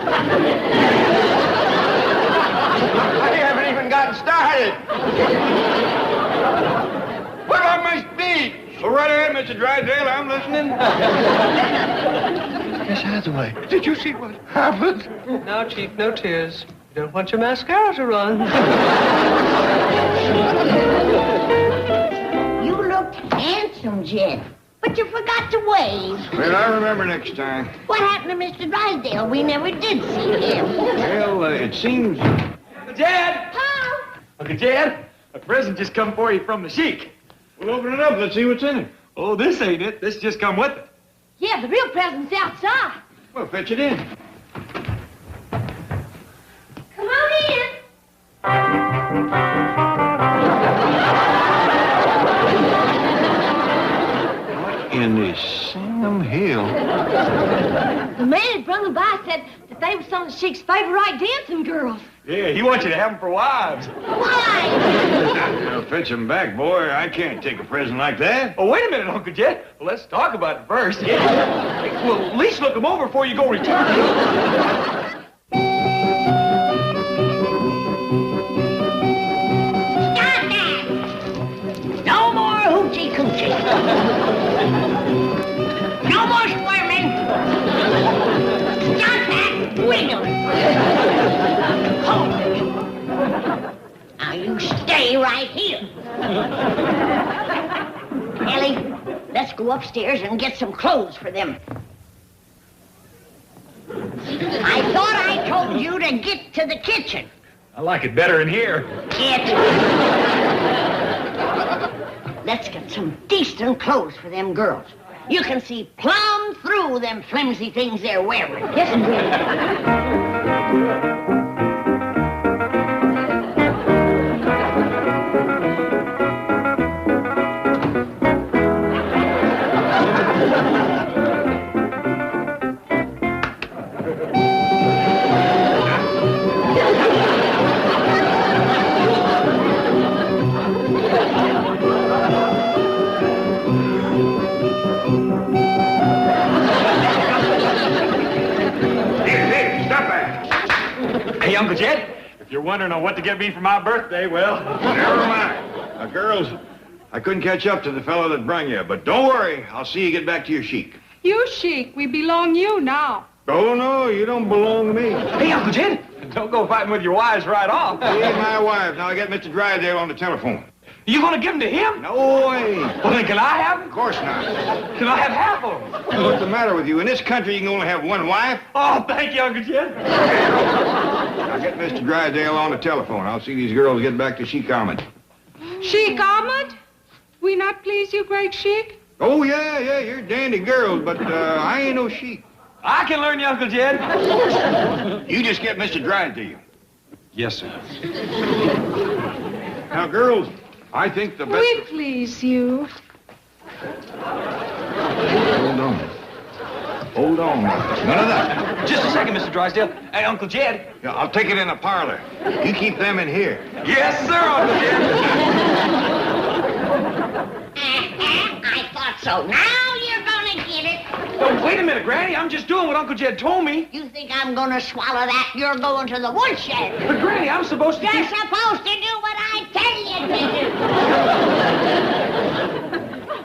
I haven't even gotten started. What about my speech? Go right ahead, Mr. Drysdale. I'm listening. Miss Hathaway, did you see what happened? Now, Chief, no tears. You don't want your mascara to run. You looked handsome, Jed. But you forgot to wave. Well, I remember next time. What happened to Mr. Drysdale? We never did see him. Well, it seems... Uncle Jed! Huh? Uncle Jed, a present just come for you from the sheik. Well, open it up. Let's see what's in it. Oh, this ain't it. This just come with it. Yeah, the real present's outside. Well, fetch it in. Come on in. In the Sam Hill. The man that brung them by said that they were some of the Sheik's favorite dancing girls. Yeah, he wants you to have them for wives. Now, fetch them back, boy. I can't take a present like that. Oh, wait a minute, Uncle Jed. Well, let's talk about it first. Yeah. Well, at least look them over before you go return. Stop that! No more hoochie coochie. No more squirming. Stop that wiggling. Hold it. Now you stay right here. Ellie, let's go upstairs and get some clothes for them. I thought I told you to get to the kitchen. I like it better in here. Let's get some decent clothes for them girls. You can see plumb through them flimsy things they're wearing. Yes, indeed. Hey, Uncle Jed, if you're wondering on what to get me for my birthday, well... Never mind. Now, girls, I couldn't catch up to the fellow that brung you, but don't worry. I'll see you get back to your sheik. You, Sheik. We belong you now. Oh, no, you don't belong to me. Hey, Uncle Jed, don't go fighting with your wives right off. She ain't my wife. Now, I got Mr. Drysdale on the telephone. You gonna give them to him? No way. Well, then can I have them? Of course not. Can I have half of them? What's the matter with you? In this country, you can only have one wife. Oh, thank you, Uncle Jed. Now, get Mr. Drysdale on the telephone. I'll see these girls get back to Sheik Ahmed. Sheik Ahmed? We not please you, great Sheik? Oh, yeah, you're dandy girls, but I ain't no sheik. I can learn you, Uncle Jed. You just get Mr. Drysdale. Yes, sir. Now, girls, I think the best... We please you. Hold on. None of that. Just a second, Mr. Drysdale. Hey, Uncle Jed. Yeah, I'll take it in the parlor. You keep them in here. Yes, sir, Uncle Jed. I thought so. Now you're gonna get it. Oh, wait a minute, Granny. I'm just doing what Uncle Jed told me. You think I'm gonna swallow that? You're going to the woodshed. But, Granny, I'm supposed to... You're supposed to do what I tell you to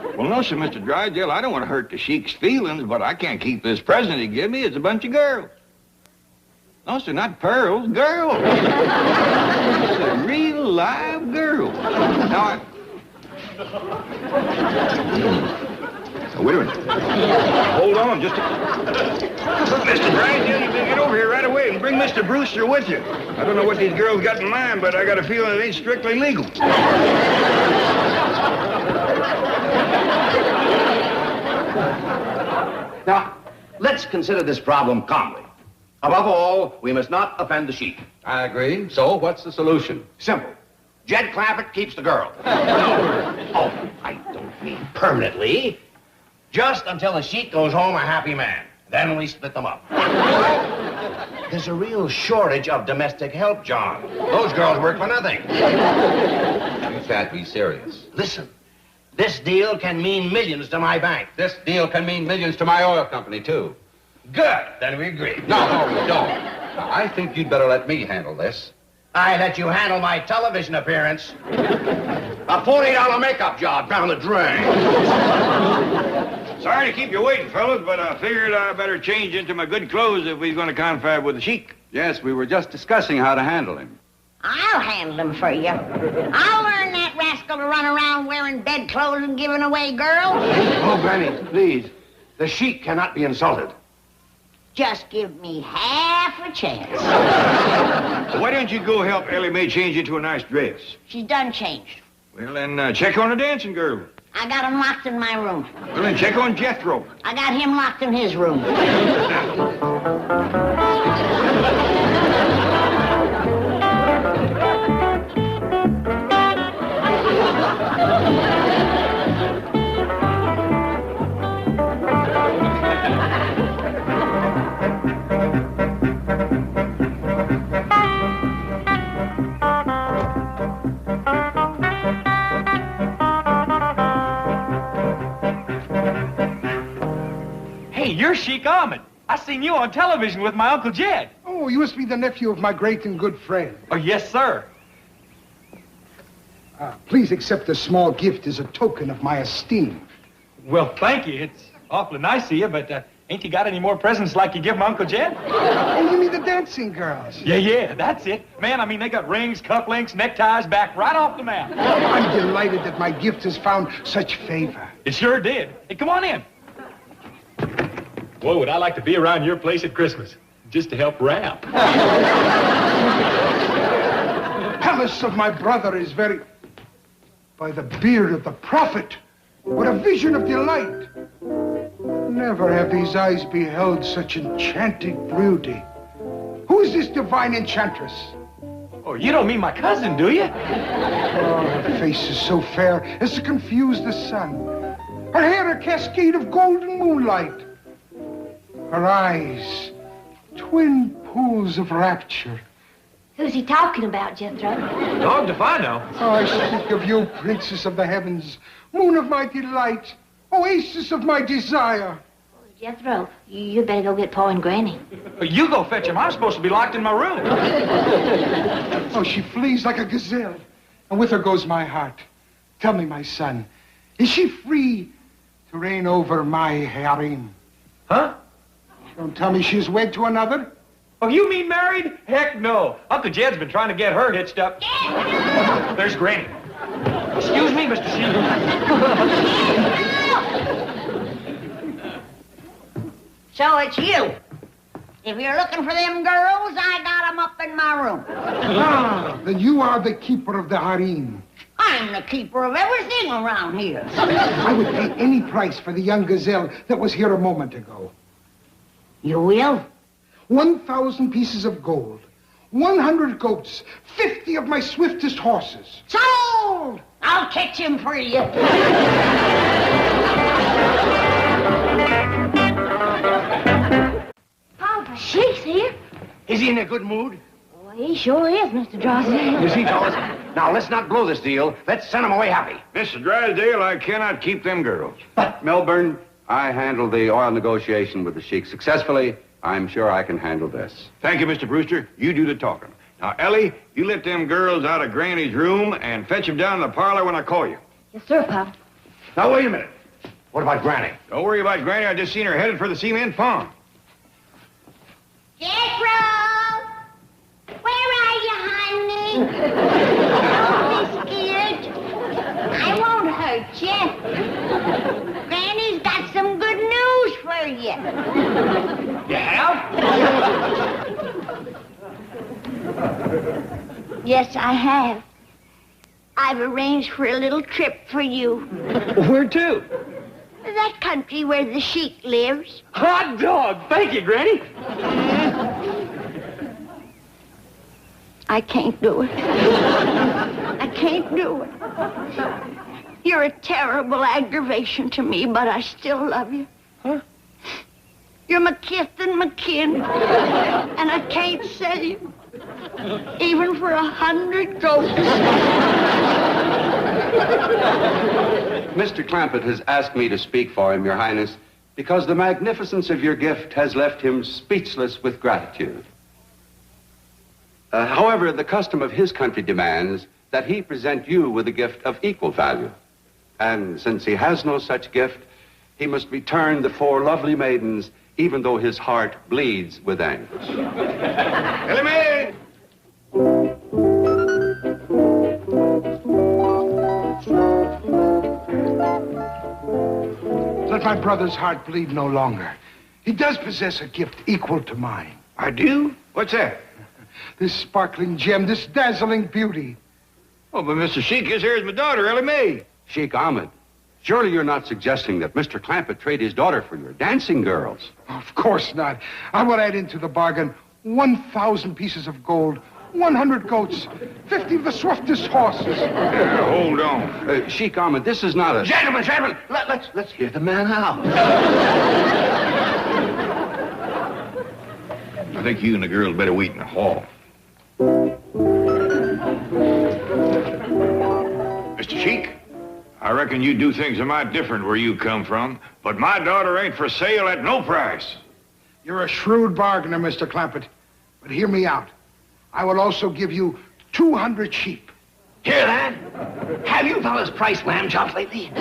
do. Well, no, sir, Mr. Drysdale, I don't want to hurt the sheik's feelings, but I can't keep this present he gave me. It's a bunch of girls. No, sir, not pearls, girls. It's a real live girl. Now, wait a minute. Hold on, just a... Mr. Drysdale, you better get over here right away and bring Mr. Brewster with you. I don't know what these girls got in mind, but I got a feeling it ain't strictly legal. Now, let's consider this problem calmly. Above all, we must not offend the sheik. I agree. So, what's the solution? Simple. Jed Clampett keeps the girl. Oh, I don't mean permanently. Just until the sheik goes home a happy man. Then we split them up. There's a real shortage of domestic help, John. Those girls work for nothing. You can't be serious. Listen, this deal can mean millions to my bank. This deal can mean millions to my oil company, too. Good. Then we agree. No, we don't. Now, I think you'd better let me handle this. I let you handle my television appearance. A $40 makeup job down the drain. Sorry to keep you waiting, fellas, but I figured I better change into my good clothes if we're going to confab with the sheik. Yes, we were just discussing how to handle him. I'll handle him for you. I'll learn that rascal to run around wearing bedclothes and giving away girls. Oh, Granny, please. The sheik cannot be insulted. Just give me half a chance. Why don't you go help Ellie Mae change into a nice dress? She's done changed. Well, then check on the dancing girl. I got him locked in my room. Well, then check on Jethro. I got him locked in his room. Hey, you're Sheik Ahmed. I seen you on television with my Uncle Jed. Oh, you must be the nephew of my great and good friend. Oh, yes, sir. Please accept a small gift as a token of my esteem. Well, thank you. It's awfully nice of you, but ain't you got any more presents like you give my Uncle Jed? Oh, you mean the dancing girls? Yeah, that's it. Man, I mean, they got rings, cufflinks, neckties, back right off the map. I'm delighted that my gift has found such favor. It sure did. Hey, come on in. Boy, would I like to be around your place at Christmas, just to help wrap. Palace of my brother is very... By the beard of the prophet, what a vision of delight. Never have these eyes beheld such enchanting beauty. Who is this divine enchantress? Oh, you don't mean my cousin, do you? Oh, her face is so fair as to confuse the sun. Her hair a cascade of golden moonlight. Her eyes, twin pools of rapture. Who's he talking about, Jethro? Dogged if I know. Oh, I speak of you, princess of the heavens, moon of my delight, oasis of my desire. Jethro, you better go get Pa and Granny. You go fetch him. I'm supposed to be locked in my room. Oh, she flees like a gazelle, and with her goes my heart. Tell me, my son, is she free to reign over my harem? Huh? Don't tell me she's wed to another. Oh, you mean married? Heck no. Uncle Jed's been trying to get her hitched up. There's Granny. Excuse me, Mr. Sheik. So it's you. If you're looking for them girls, I got them up in my room. Then you are the keeper of the harem. I'm the keeper of everything around here. I would pay any price for the young gazelle that was here a moment ago. You will? 1,000 pieces of gold, 100 goats, 50 of my swiftest horses. Sold! I'll catch him for you. Pa, the Sheik's here. Is he in a good mood? Oh, he sure is, Mr. Drysdale. You see, fellas, now let's not blow this deal. Let's send him away happy. Mr. Drysdale, I cannot keep them girls. But, Milburn, I handled the oil negotiation with the sheik successfully. I'm sure I can handle this. Thank you, Mr. Brewster. You do the talking. Now, Ellie, you let them girls out of Granny's room and fetch them down to the parlor when I call you. Yes, sir, Pa. Now, wait a minute. What about Granny? Don't worry about Granny. I just seen her headed for the cement farm. Jethro! Where are you, honey? Don't be scared. I won't hurt you. Granny's got some good news for you. You have? Yes, I have. I've arranged for a little trip for you. Where to? That country where the sheik lives. Hot dog! Thank you, Granny. I can't do it. I can't do it. You're a terrible aggravation to me, but I still love you. Huh? You're my kith and my kin, and I can't sell you, even for 100 goats. Mr. Clampett has asked me to speak for him, Your Highness, because the magnificence of your gift has left him speechless with gratitude. However, the custom of his country demands that he present you with a gift of equal value. And since he has no such gift, he must return the 4 lovely maidens, even though his heart bleeds with anguish. Ellie Mae! Let my brother's heart bleed no longer. He does possess a gift equal to mine. I do? What's that? This sparkling gem, this dazzling beauty. Oh, but Mr. Sheik, this here is my daughter, Ellie Mae. Sheik Ahmed, surely you're not suggesting that Mr. Clampett trade his daughter for your dancing girls? Of course not. I will add into the bargain 1,000 pieces of gold, 100 goats, 50 of the swiftest horses. Hold on. Sheik Ahmed, this is not a... Gentlemen, let's hear the man out. I think you and the girls better wait in the hall. Mr. Sheik, I reckon you do things a mite different where you come from, but my daughter ain't for sale at no price. You're a shrewd bargainer, Mr. Clampett. But hear me out. I will also give you 200 sheep. Hear that? Have you fellas priced lamb chops lately?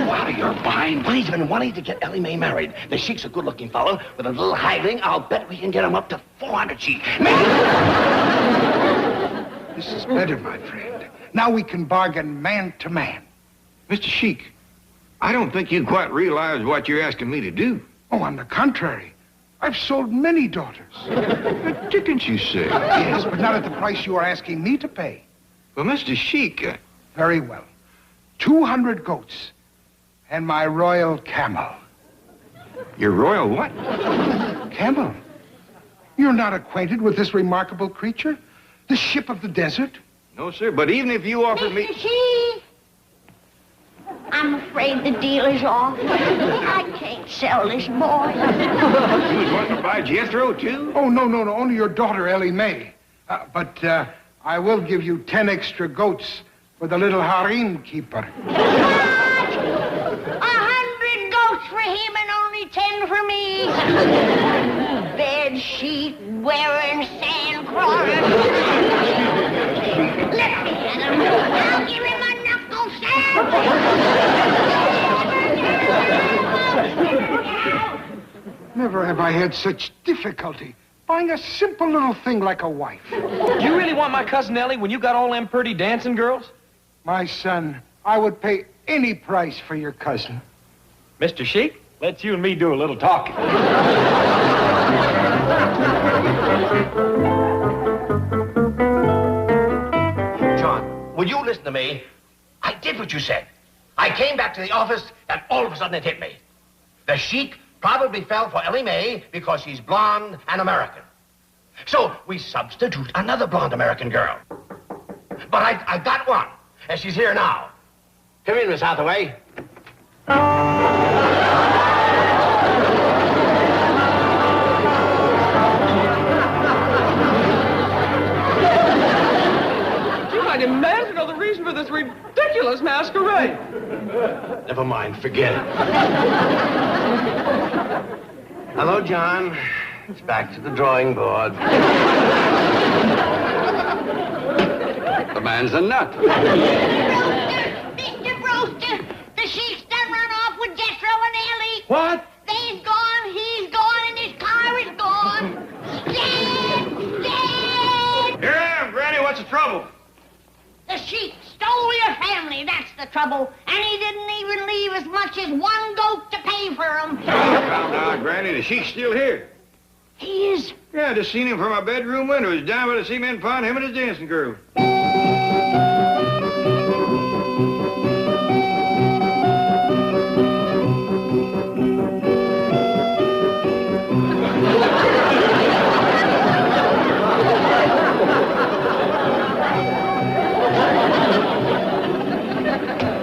Out of your mind. He's been wanting to get Ellie Mae married. The Sheik's a good-looking fellow. With a little haggling, I'll bet we can get him up to 400 sheep. This is better, my friend. Now we can bargain man to man. Mr. Sheik, I don't think you quite realize what you're asking me to do. Oh, on the contrary. I've sold many daughters. The dickens you say? Yes, but not at the price you are asking me to pay. Well, Mr. Sheik... Very well. 200 goats and my royal camel. Your royal what? Camel. You're not acquainted with this remarkable creature? The ship of the desert? No, sir, but even if you offered me... Mr. Sheik, I'm afraid the deal is off. I can't sell this boy. You was wanting to buy Jethro, too? Oh, no. Only your daughter, Ellie Mae. But I will give you 10 extra goats for the little harem keeper. 100 goats for him and only 10 for me. Bed sheet wearing sand crawler. Let me at him. I'll give him a knuckle sand. Never have I had such difficulty buying a simple little thing like a wife. You really want my cousin Ellie when you got all them pretty dancing girls? My son, I would pay any price for your cousin. Mr. Sheik, let's you and me do a little talking. John, will you listen to me? I did what you said. I came back to the office, and all of a sudden it hit me. The Sheik probably fell for Ellie Mae because she's blonde and American. So we substitute another blonde American girl. But I got one, and she's here now. Come in, Miss Hathaway. You might imagine the reason for this ridiculous masquerade. Never mind, forget it. Hello, John. It's back to the drawing board. The man's a nut. Mr. Brewster, the Sheik's done run off with Jethro and Ellie. What? They's gone, he's gone, and his car is gone. Dead! Here I am, Granny. What's the trouble? The Sheik stole your family, that's the trouble. And he didn't even leave as much as 1 goat to pay for them. Now, Granny, the Sheik's still here. He is. Yeah, I just seen him from my bedroom window. He's down by the cement pond, him and his dancing girl.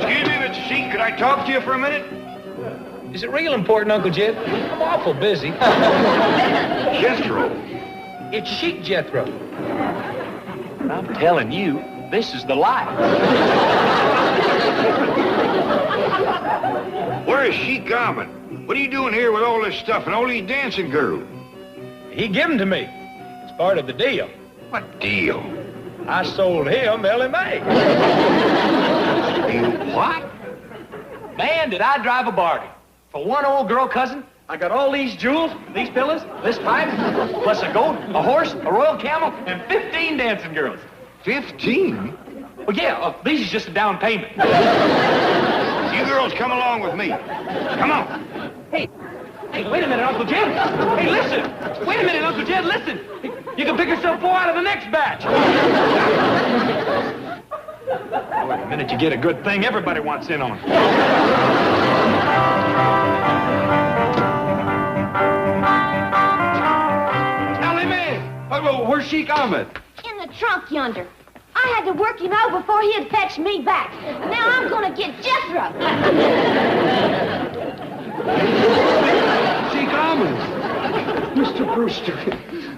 Excuse me, Mr. Sheik, could I talk to you for a minute? Is it real important, Uncle Jed? I'm awful busy. Jethro. It's Sheik Jethro. I'm telling you, this is the life. Where is Sheik Ahmed? What are you doing here with all this stuff and all these dancing girls? He gave them to me. It's part of the deal. What deal? I sold him Ellie Mae. What? Man, did I drive a bargain. For one old girl cousin, I got all these jewels, these pillows, this pipe, plus a goat, a horse, a royal camel, and 15 dancing girls. 15? Well, yeah, these is just a down payment. You girls come along with me. Come on. Hey, wait a minute, Uncle Jed. Hey, listen. Wait a minute, Uncle Jed, listen. You can pick yourself 4 out of the next batch. Boy, the minute you get a good thing, everybody wants in on it. Tally me! Where's Sheik Ahmed? In the trunk yonder. I had to work him out before he'd fetch me back. Now I'm gonna get Jethro. Sheik Ahmed! Mr. Brewster,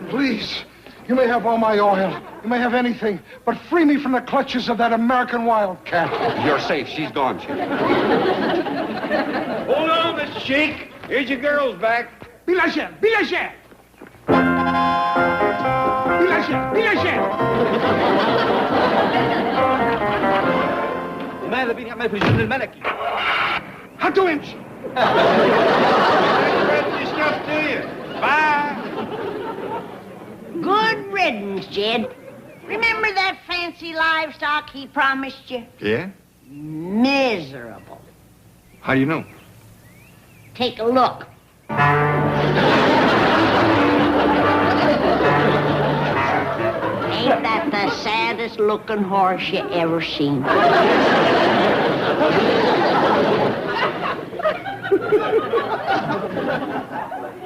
please. You may have all my oil. You may have anything. But free me from the clutches of that American wildcat. You're safe. She's gone, Sheik. Hold on, Mr. Sheik. Here's your girls back. Bilagel! Bilagel! Bilagel! Bilagel! لماذا بني يعمل في الجن الملكي؟ هاتوا امشي. Stuff to you. Bye. Good riddance, Jed. Remember that fancy livestock he promised you? Yeah? Miserable. How do you know? Take a look. Ain't that the saddest looking horse you ever seen?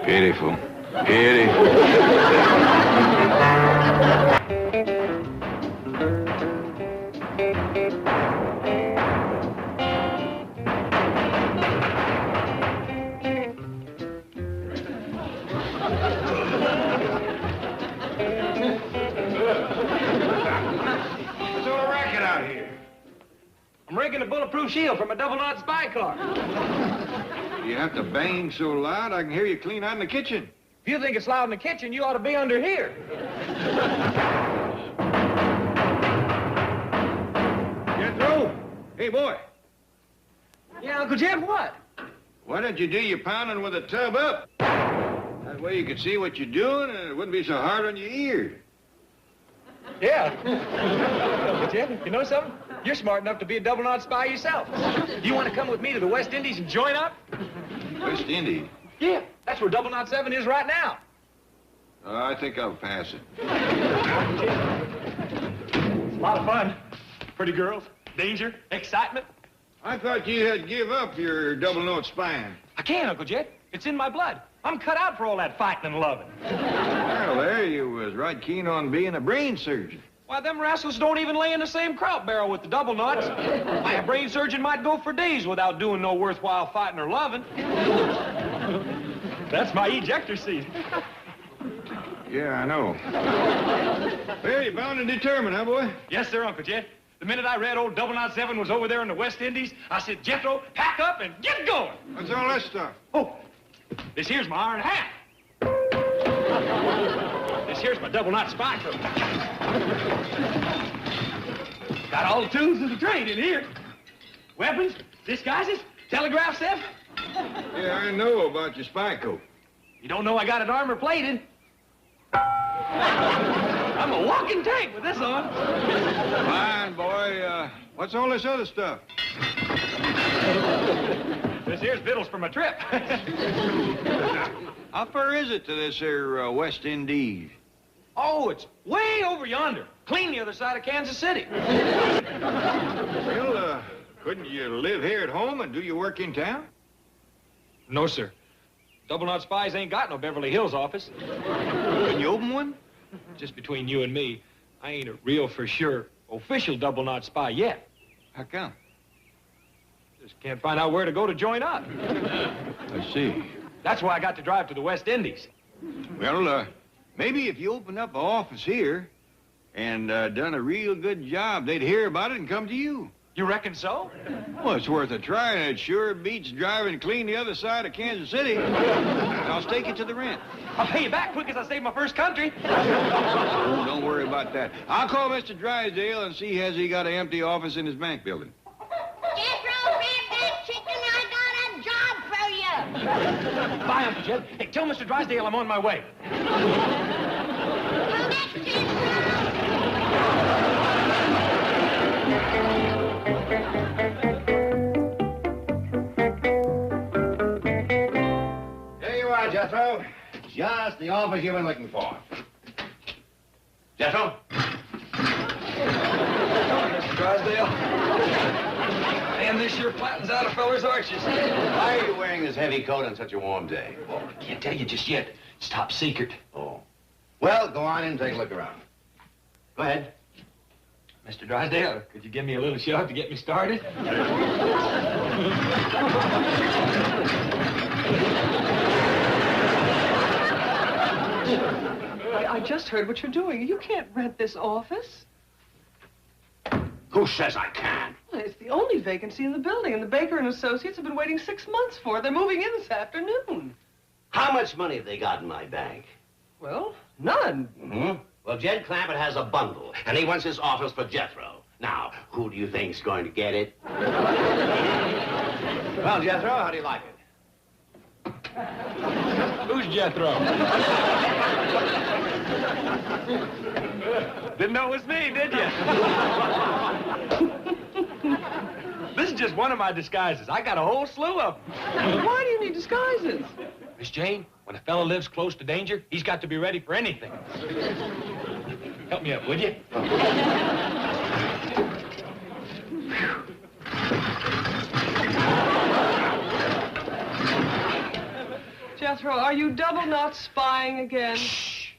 Pitiful. Pity. What's all the racket out here? I'm rigging a bulletproof shield from a double-knot spy car. You have to bang so loud I can hear you clean out in the kitchen. If you think it's loud in the kitchen, you ought to be under here. Jethro? Hey, boy. Yeah, Uncle Jed, what? Why don't you do your pounding with the tub up? That way you can see what you're doing and it wouldn't be so hard on your ears. Yeah. Uncle Jed, you know something? You're smart enough to be a double-knot spy yourself. You want to come with me to the West Indies and join up? West Indies? Yeah, that's where double-knot 7 is right now. I think I'll pass it. It's a lot of fun. Pretty girls, danger, excitement. I thought you had give up your double-note spying. I can't, Uncle Jed. It's in my blood. I'm cut out for all that fighting and loving. Well, there you was right keen on being a brain surgeon. Why, them rascals don't even lay in the same crop barrel with the double knots. Why, a brain surgeon might go for days without doing no worthwhile fighting or loving. That's my ejector seat. Yeah, I know. Well, you're bound and determined, huh, boy? Yes, sir, Uncle Jed. The minute I read old Double Knot 7 was over there in the West Indies, I said, Jethro, pack up and get going. What's all this stuff? Oh, this here's my iron hat. This here's my double knot spy coat. Got all the tools of the trade in here. Weapons, disguises, telegraph set. Yeah, I know about your spy coat. You don't know I got it armor plated. I'm a walking tank with this on. Fine, boy. What's all this other stuff? This here's victuals for my trip. How far is it to this here West Indies? Oh, it's way over yonder. Clean the other side of Kansas City. Well, couldn't you live here at home and do your work in town? No, sir. Double Knot Spies ain't got no Beverly Hills office. Can you open one? Just between you and me, I ain't a real for sure official Double Knot Spy yet. How come? Just can't find out where to go to join up. I see. That's why I got to drive to the West Indies. Well, maybe if you opened up an office here and done a real good job, they'd hear about it and come to you. You reckon so? Well, it's worth a try, and it sure beats driving clean the other side of Kansas City. I'll stake it to the rent. I'll pay you back quick as I save my first country. Oh, don't worry about that. I'll call Mr. Drysdale and see has he got an empty office in his bank building. Jethro! Bye, Uncle Jed. Hey, tell Mr. Drysdale I'm on my way. Here you are, Jethro. Just the office you've been looking for. Jethro? Mr. Drysdale. Man, this sure flattens out a feller's arches. Why are you wearing this heavy coat on such a warm day? Oh, I can't tell you just yet. It's top secret. Oh. Well, go on in and take a look around. Go ahead. Mr. Drysdale, could you give me a little shove to get me started? I just heard what you're doing. You can't rent this office. Who says I can? Well, it's the only vacancy in the building, and the Baker and Associates have been waiting 6 months for it. They're moving in this afternoon. How much money have they got in my bank? Well, none. Mm-hmm. Well, Jed Clampett has a bundle, and he wants his office for Jethro. Now, who do you think's going to get it? Well, Jethro, how do you like it? Who's Jethro? Didn't know it was me, did you? This is just one of my disguises. I got a whole slew of them. Why do you need disguises? Miss Jane, when a fella lives close to danger, he's got to be ready for anything. Help me up, would you? Jethro, are you double knot spying again? Shh.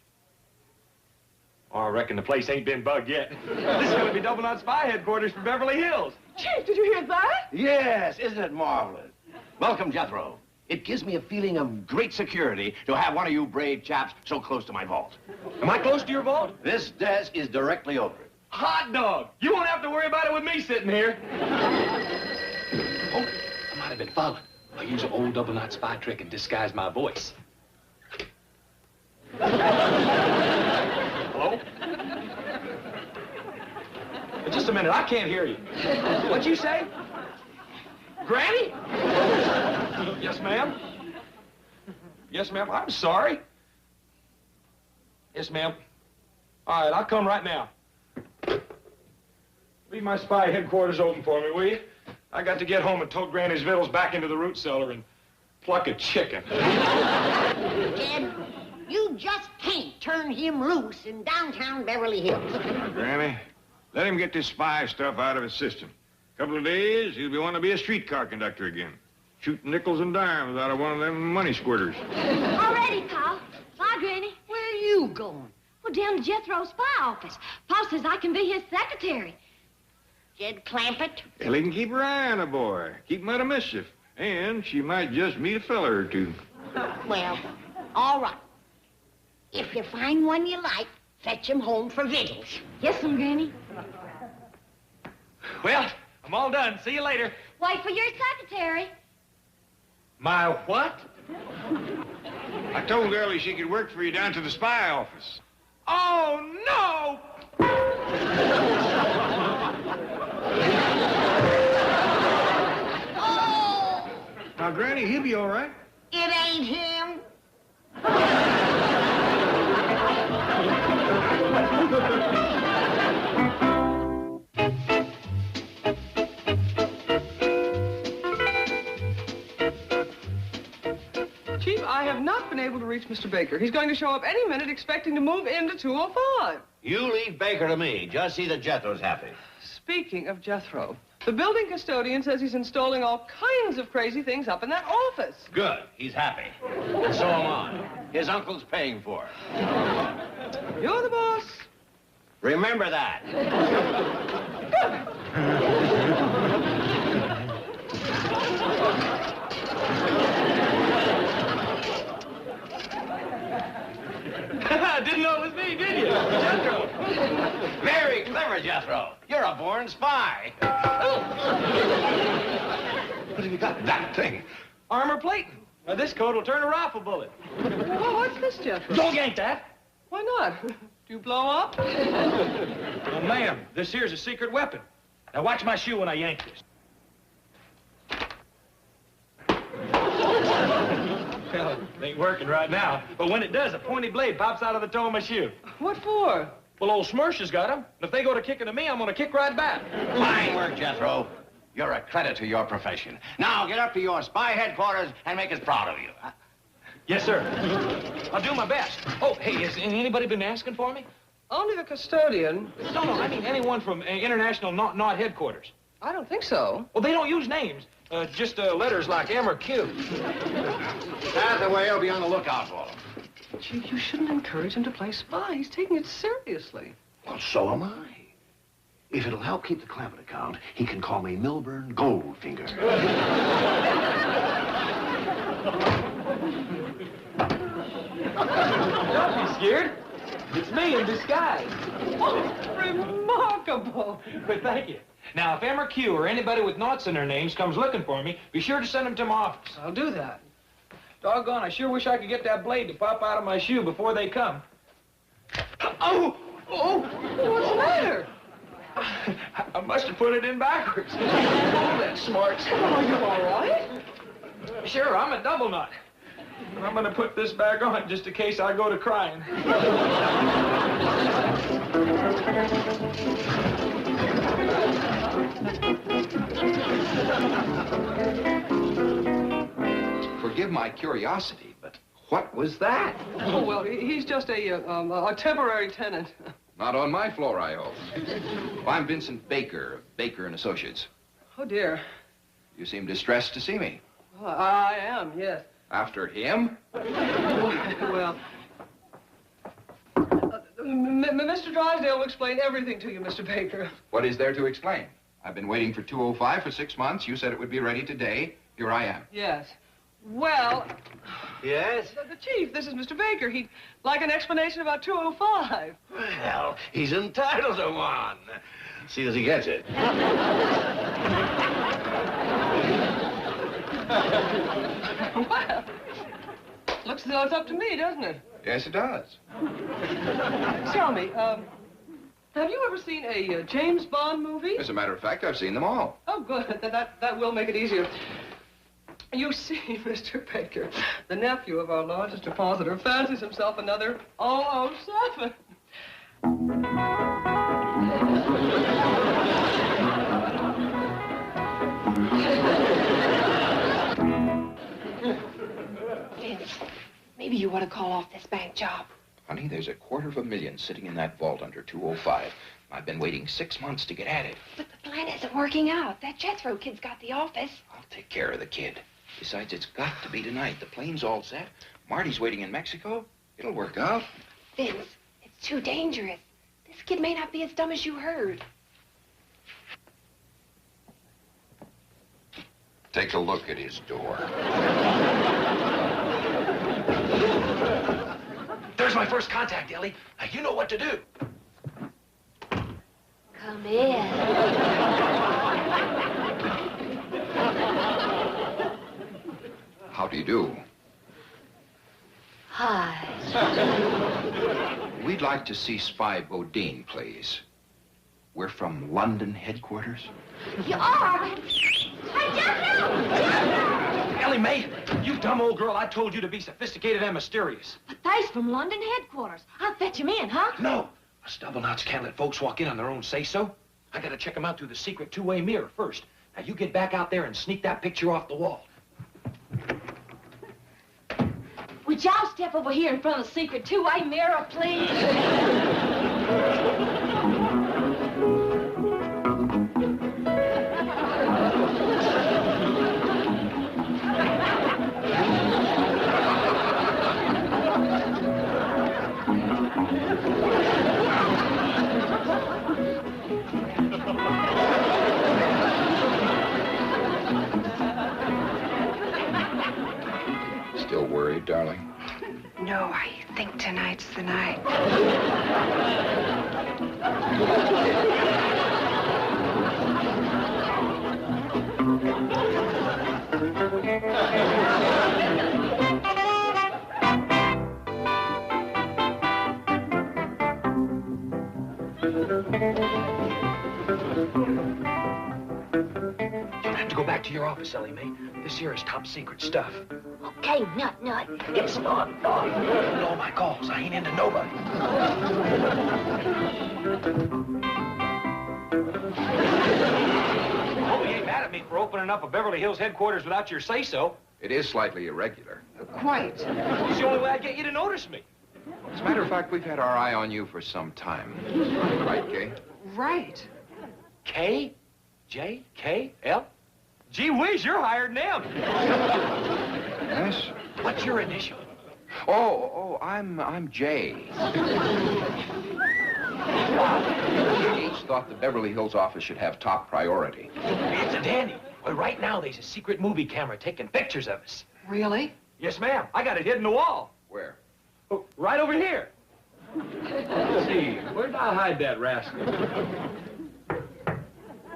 Oh, I reckon the place ain't been bugged yet. This is going to be double knot spy headquarters for Beverly Hills. Chief, did you hear that? Yes, isn't it marvelous? Welcome, Jethro. It gives me a feeling of great security to have one of you brave chaps so close to my vault. Am I close to your vault? This desk is directly over it. Hot dog! You won't have to worry about it with me sitting here. Oh, I might have been followed. I'll use an old double knot spy trick and disguise my voice. Hello? Just a minute, I can't hear you. What'd you say? Granny? Yes, ma'am. Yes, ma'am. I'm sorry. Yes, ma'am. All right, I'll come right now. Leave my spy headquarters open for me, will you? I got to get home and tote Granny's victuals back into the root cellar and pluck a chicken. Jed, you just can't turn him loose in downtown Beverly Hills. Granny, let him get this spy stuff out of his system. Couple of days, he'll be wanting to be a streetcar conductor again. Shooting nickels and dimes out of one of them money squirters. Already, Pa. Bye, Granny. Where are you going? Well, down to Jethro's spy office. Pa says I can be his secretary. Jed Clampett? Well, he can keep her eye on the boy. Keep him out of mischief. And she might just meet a fella or two. Well, all right. If you find one you like, fetch him home for victuals. Yes, Granny. Well, I'm all done. See you later. Wait for your secretary. My what? I told Early she could work for you down to the spy office. Oh, no! Oh! Now, Granny, he'll be all right. It ain't him. Chief, I have not been able to reach Mr. Baker. He's going to show up any minute expecting to move into 205. You leave Baker to me. Just see that Jethro's happy. Speaking of Jethro, the building custodian says he's installing all kinds of crazy things up in that office. Good. He's happy. And so am I. His uncle's paying for it. You're the boss. Remember that. Didn't know it was me, did you? Jethro. Very clever, Jethro. You're a born spy. What have you got? That thing. Armor plating. Now, this coat will turn a rifle bullet. Well, what's this, Jethro? Don't yank that. Why not? Do you blow up? Well, ma'am, this here's a secret weapon. Now, watch my shoe when I yank this. It ain't working right now, but when it does, a pointy blade pops out of the toe of my shoe. What for? Well, old Smirsh has got him. And if they go to kicking to me, I'm going to kick right back. Fine work, Jethro. You're a credit to your profession. Now get up to your spy headquarters and make us proud of you. Yes, sir. I'll do my best. Oh, hey, has anybody been asking for me? Only the custodian. No, I mean anyone from International Not Headquarters. I don't think so. Well, they don't use names. Just letters like M or Q. Hathaway will be on the lookout for him. Gee, you shouldn't encourage him to play spy. He's taking it seriously. Well, so am I. If it'll help keep the Clampett account, he can call me Milburn Goldfinger. Don't be scared. It's me in disguise. Remarkable. But thank you. Now, if M or Q or anybody with knots in their names comes looking for me, be sure to send them to my office. I'll do that. Doggone, I sure wish I could get that blade to pop out of my shoe before they come. Oh! What's the matter? I must have put it in backwards. Oh, that's smart. Are you all right? Sure, I'm a double nut. I'm going to put this back on just in case I go to crying. Forgive my curiosity, but what was that? Oh, well, he's just a temporary tenant. Not on my floor, I hope. Well, I'm Vincent Baker, of Baker and Associates. Oh, dear. You seem distressed to see me. Well, I am, yes. After him? Well, Mr. Drysdale will explain everything to you, Mr. Baker. What is there to explain? I've been waiting for 205 for 6 months. You said it would be ready today. Here I am. Yes. Well... Yes? The Chief, this is Mr. Baker. He'd like an explanation about 205. Well, he's entitled to one. See as he gets it. Well, looks as though it's up to me, doesn't it? Yes, it does. Tell me, have you ever seen a James Bond movie? As a matter of fact, I've seen them all. Oh, good. That will make it easier. You see, Mr. Baker, the nephew of our largest depositor fancies himself another 007. Vince, maybe you ought to call off this bank job. Honey, there's $250,000 sitting in that vault under 205. I've been waiting 6 months to get at it. But the plan isn't working out. That Jethro kid's got the office. I'll take care of the kid. Besides, it's got to be tonight. The plane's all set. Marty's waiting in Mexico. It'll work out. Vince, it's too dangerous. This kid may not be as dumb as you heard. Take a look at his door. There's my first contact, Ellie. Now, you know what to do. Come in. How do you do? Hi. We'd like to see Spy Bodine, please. We're from London headquarters. You are? Hey, Jethro! Ellie Mae, you dumb old girl, I told you to be sophisticated and mysterious. But they's from London headquarters. I'll fetch him in, huh? No. Us double knots can't let folks walk in on their own say-so. I gotta check them out through the secret two-way mirror first. Now, you get back out there and sneak that picture off the wall. Would y'all step over here in front of the secret two-way mirror, please? Still worried, darling? No, I think tonight's the night. You'll have to go back to your office, Ellie Mae. This here is top secret stuff. Okay, nut. It's not. All my calls. I ain't into nobody. Hope you ain't mad at me for opening up a Beverly Hills headquarters without your say-so. It is slightly irregular. Quite. It's the only way I get you to notice me. As a matter of fact, we've had our eye on you for some time. Right, Kay? Right. K? J? K? L? Gee whiz, you're hired now. Yes? What's your initial? I'm Jay. Gates thought the Beverly Hills office should have top priority. It's a dandy. Well, right now, there's a secret movie camera taking pictures of us. Really? Yes, ma'am. I got it hid in the wall. Where? Oh, right over here. Let's see. Where did I hide that rascal?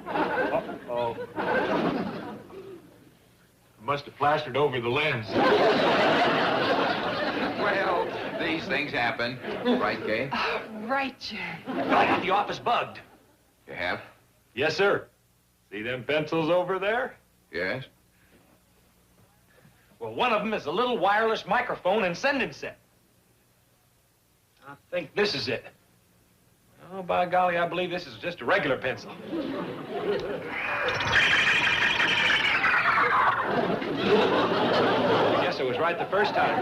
Uh-oh. Must have plastered over the lens. Well, these things happen. Right, Kay? Right, Jay. I got the office bugged. You have? Yes, sir. See them pencils over there? Yes. Well, one of them is a little wireless microphone and sending set. I think this is it. Oh, by golly, I believe this is just a regular pencil. I guess I was right the first time.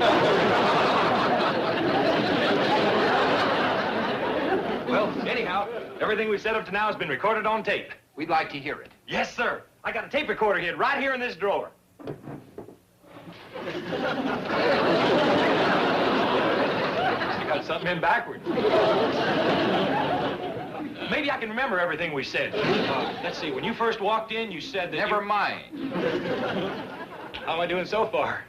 Well, anyhow, everything we've said up to now has been recorded on tape. We'd like to hear it. Yes, sir. I got a tape recorder hid right here in this drawer. You got something in backwards. Maybe I can remember everything we said. Let's see, when you first walked in, you said that Never mind. How am I doing so far?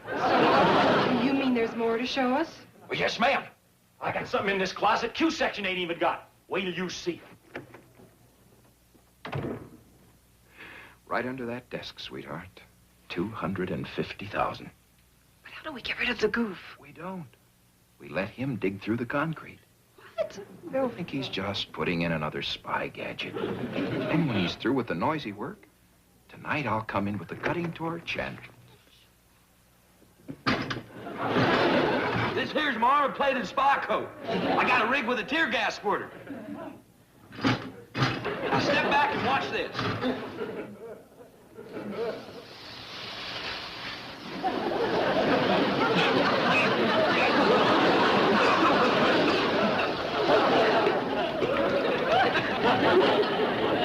You mean there's more to show us? Well, yes, ma'am. I got something in this closet Q section ain't even got. Wait till you see. Right under that desk, sweetheart. 250,000. But how do we get rid of the goof? We don't. We let him dig through the concrete. What? They'll think he's just putting in another spy gadget. And when he's through with the noisy work, tonight I'll come in with the cutting torch and... This here's my armor-plated spy coat. I got a rig with a tear gas squirter. Now step back and watch this.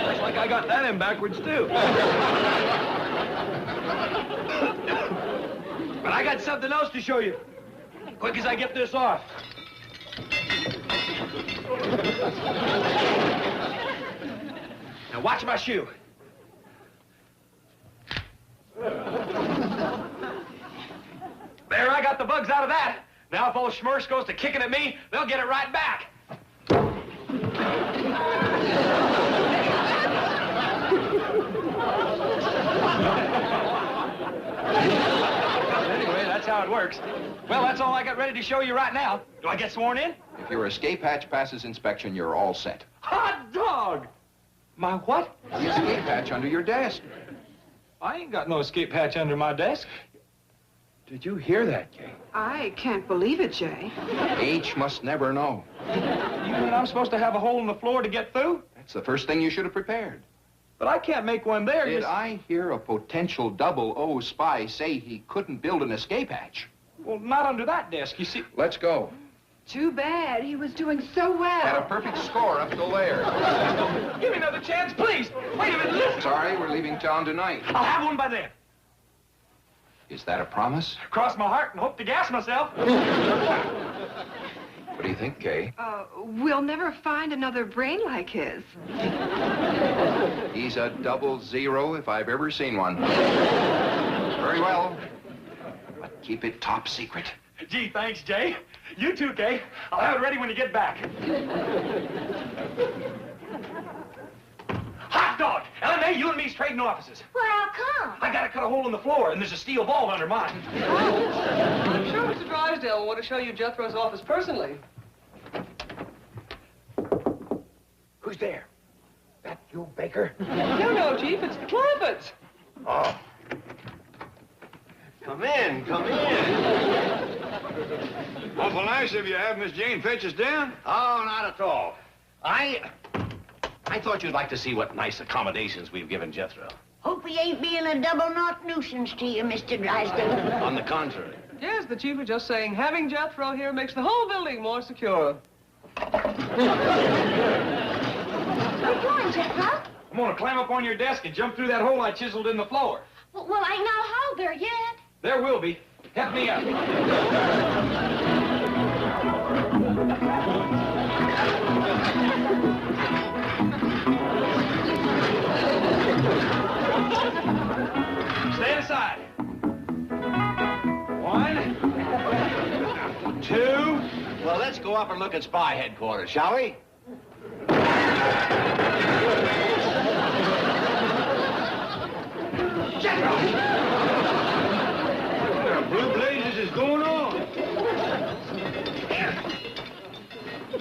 Looks like I got that in backwards, too. But I got something else to show you. Quick as I get this off. Now watch my shoe. There, I got the bugs out of that. Now if old Schmurks goes to kicking at me, they'll get it right back. Anyway, that's how it works. Well, that's all I got ready to show you right now. Do I get sworn in? If your escape hatch passes inspection, you're all set. Hot dog! My what? The escape hatch under your desk. I ain't got no escape hatch under my desk. Did you hear that, Kay? I can't believe it, Jay. H must never know. You mean I'm supposed to have a hole in the floor to get through? That's the first thing you should have prepared. But I can't make one there. Did I hear a potential 00 spy say he couldn't build an escape hatch? Well, not under that desk, you see. Let's go. Too bad. He was doing so well. Had a perfect score up till there. Give me another chance, please. Wait a minute, listen. Sorry, we're leaving town tonight. I'll have one by then. Is that a promise? Cross my heart and hope to gas myself. What do you think, Kay? We'll never find another brain like his. He's a 00 if I've ever seen one. Very well. But keep it top secret. Gee, thanks, Jay. You too, Kay. I'll have it ready when you get back. Hot dog! LMA, you and me's trading offices. Well, how come? I gotta cut a hole in the floor, and there's a steel ball under mine. I'm sure Mr. Drysdale will want to show you Jethro's office personally. Who's there? That you, Baker? No, Chief, it's the Clampetts. Oh. Come in, come in. Awful nice of you to have Miss Jane fetch us down. Oh, not at all. I thought you'd like to see what nice accommodations we've given Jethro. Hope he ain't being a double-knot nuisance to you, Mr. Drysdale. On the contrary. Yes, the chief was just saying having Jethro here makes the whole building more secure. Where you going, Jethro? I'm gonna climb up on your desk and jump through that hole I chiseled in the floor. Well, ain't no hole there yet. There will be. Help me up. Stand aside. 1, 2. Well, let's go up and look at spy headquarters, shall we? What the blue blazes is going on?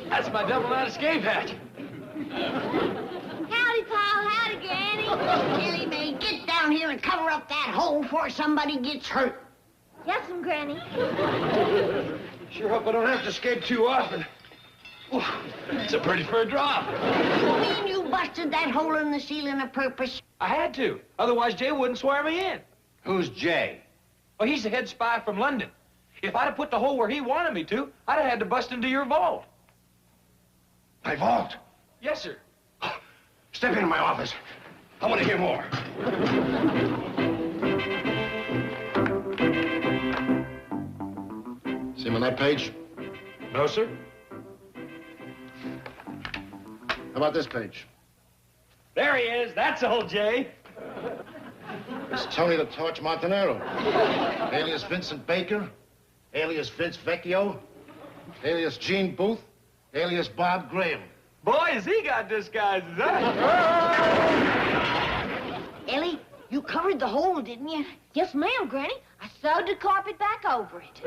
That's my double-knot escape hat. Howdy, Paul. Howdy, Granny. Ellie Mae, get down here and cover up that hole before somebody gets hurt. Yes'm, Granny. Sure hope I don't have to escape too often. It's a pretty fur drop. You mean you busted that hole in the ceiling of purpose? I had to. Otherwise, Jay wouldn't swear me in. Who's Jay? Well, he's the head spy from London. If I'd have put the hole where he wanted me to, I'd have had to bust into your vault. My vault? Yes, sir. Step into my office. I want to hear more. See him on that page? No, sir. How about this page? There he is. That's old Jay. It's Tony the Torch Montanaro. Alias Vincent Baker. Alias Vince Vecchio. Alias Gene Booth. Alias Bob Graham. Boy, has he got disguises, huh? Ellie, you covered the hole, didn't you? Yes, ma'am, Granny. I sewed the carpet back over it.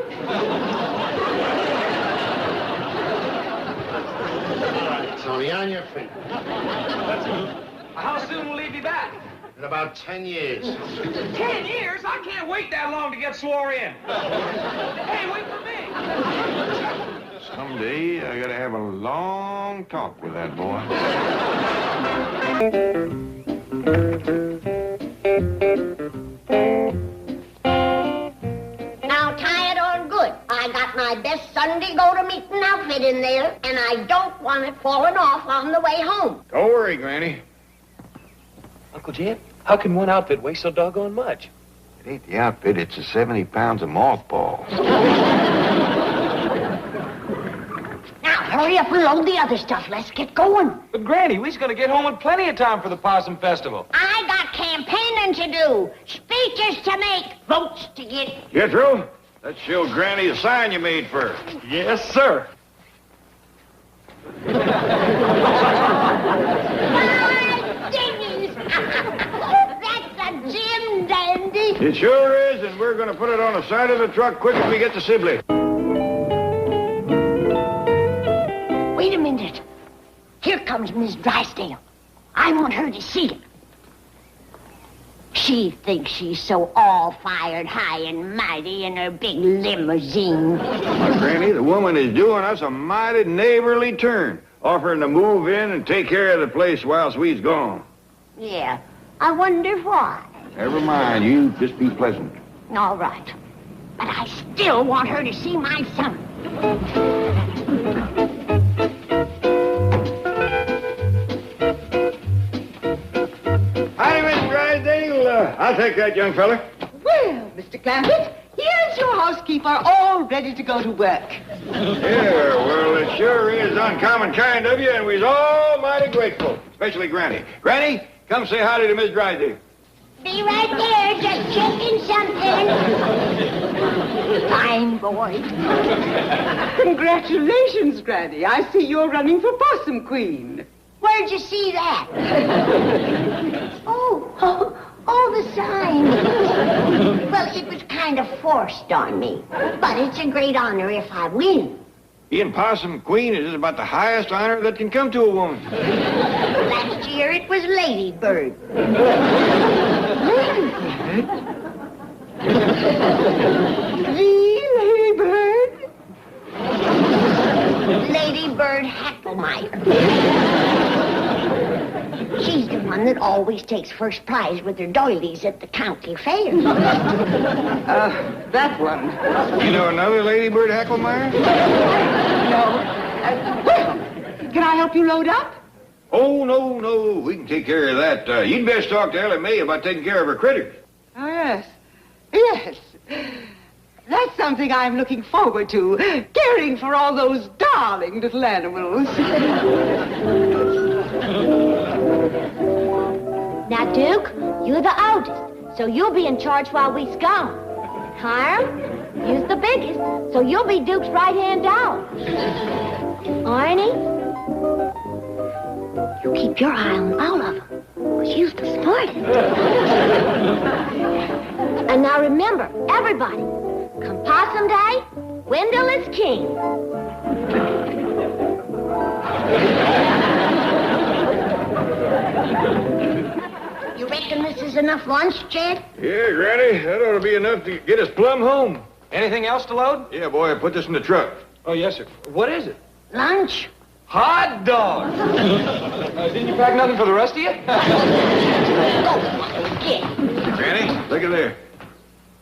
Tony, on your feet. How soon will he be back? In about 10 years. 10 years? I can't wait that long to get swore in. Hey, wait for me. Someday I gotta have a long talk with that boy. Now tie it on good. I got my best Sunday go-to-meeting outfit in there, and I don't want it falling off on the way home. Don't worry, Granny. Uncle Jed, how can one outfit weigh so doggone much? It ain't the outfit, it's the 70 pounds of mothballs. Now, hurry up and load the other stuff. Let's get going. But, Granny, we's gonna get home in plenty of time for the Possum Festival. I got campaigning to do, speeches to make, votes to get. Jethro, let's show Granny the sign you made first. Yes, sir. My dingies! That's a Jim dandy. It sure is, and we're gonna put it on the side of the truck quick as we get to Sibley. Wait a minute. Here comes Miss Drysdale. I want her to see it. She thinks she's so all-fired high and mighty in her big limousine. Now, Granny, the woman is doing us a mighty neighborly turn, offering to move in and take care of the place whilst we's gone. Yeah, I wonder why. Never mind, you just be pleasant. All right. But I still want her to see my son. Howdy, Miss Drysdale. I'll take that young fella. Well, Mr. Clampett, here's your housekeeper all ready to go to work. Yeah, well, it sure is uncommon kind of you, and we's all mighty grateful, especially Granny. Granny, come say howdy to Miss Drysdale. Be right there, just checking something. Fine boy. Congratulations, Granny. I see you're running for Possum Queen. Where'd you see that? Oh, the sign. Well, it was kind of forced on me. But it's a great honor if I win. Being Possum Queen is about the highest honor that can come to a woman. Last year it was Ladybird. Lady Bird? Lady Bird Hacklemeyer. She's the one that always takes first prize with her doilies at the county fair. That one. You know another Lady Bird Hacklemeyer? No. Can I help you load up? Oh, no. We can take care of that. You'd best talk to Ellie Mae about taking care of her critters. Oh, yes. Yes. That's something I'm looking forward to. Caring for all those darling little animals. Now, Duke, you're the oldest, so you'll be in charge while we scum. Hiram, you're the biggest, so you'll be Duke's right-hand dog. Arnie, You keep your eye on all of them, because you're the smartest. and now remember, everybody, come Possum Day, Wendell is king. You reckon this is enough lunch, Jed? Yeah, Granny, that ought to be enough to get us plumb home. Anything else to load? Yeah, boy, put this in the truck. Oh, yes, sir. What is it? Lunch? Hot dogs. Didn't you pack nothing for the rest of you? Granny, look at there.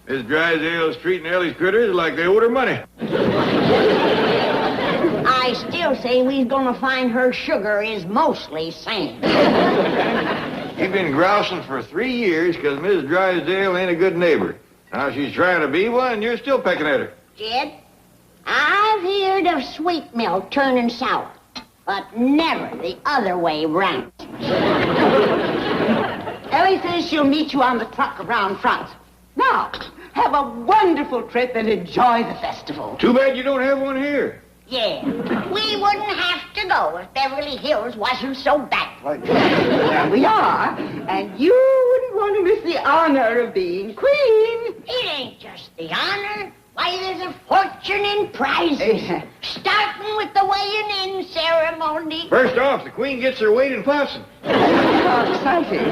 Miss Drysdale's treating Ellie's critters like they owed her money. I still say we's gonna find her sugar is mostly sand. You've been grousing for 3 years because Miss Drysdale ain't a good neighbor. Now she's trying to be one, and you're still pecking at her. Jed, I've heard of sweet milk turning sour, but never the other way round. Ellie says she'll meet you on the truck around front. Now, have a wonderful trip and enjoy the festival. Too bad you don't have one here. Yeah, we wouldn't have to go if Beverly Hills wasn't so backward. There we are, and you wouldn't want to miss the honor of being queen. It ain't just the honor. Why, there's a fortune in prizes. Starting with the weighing-in ceremony. First off, the Queen gets her weight in possum. How exciting.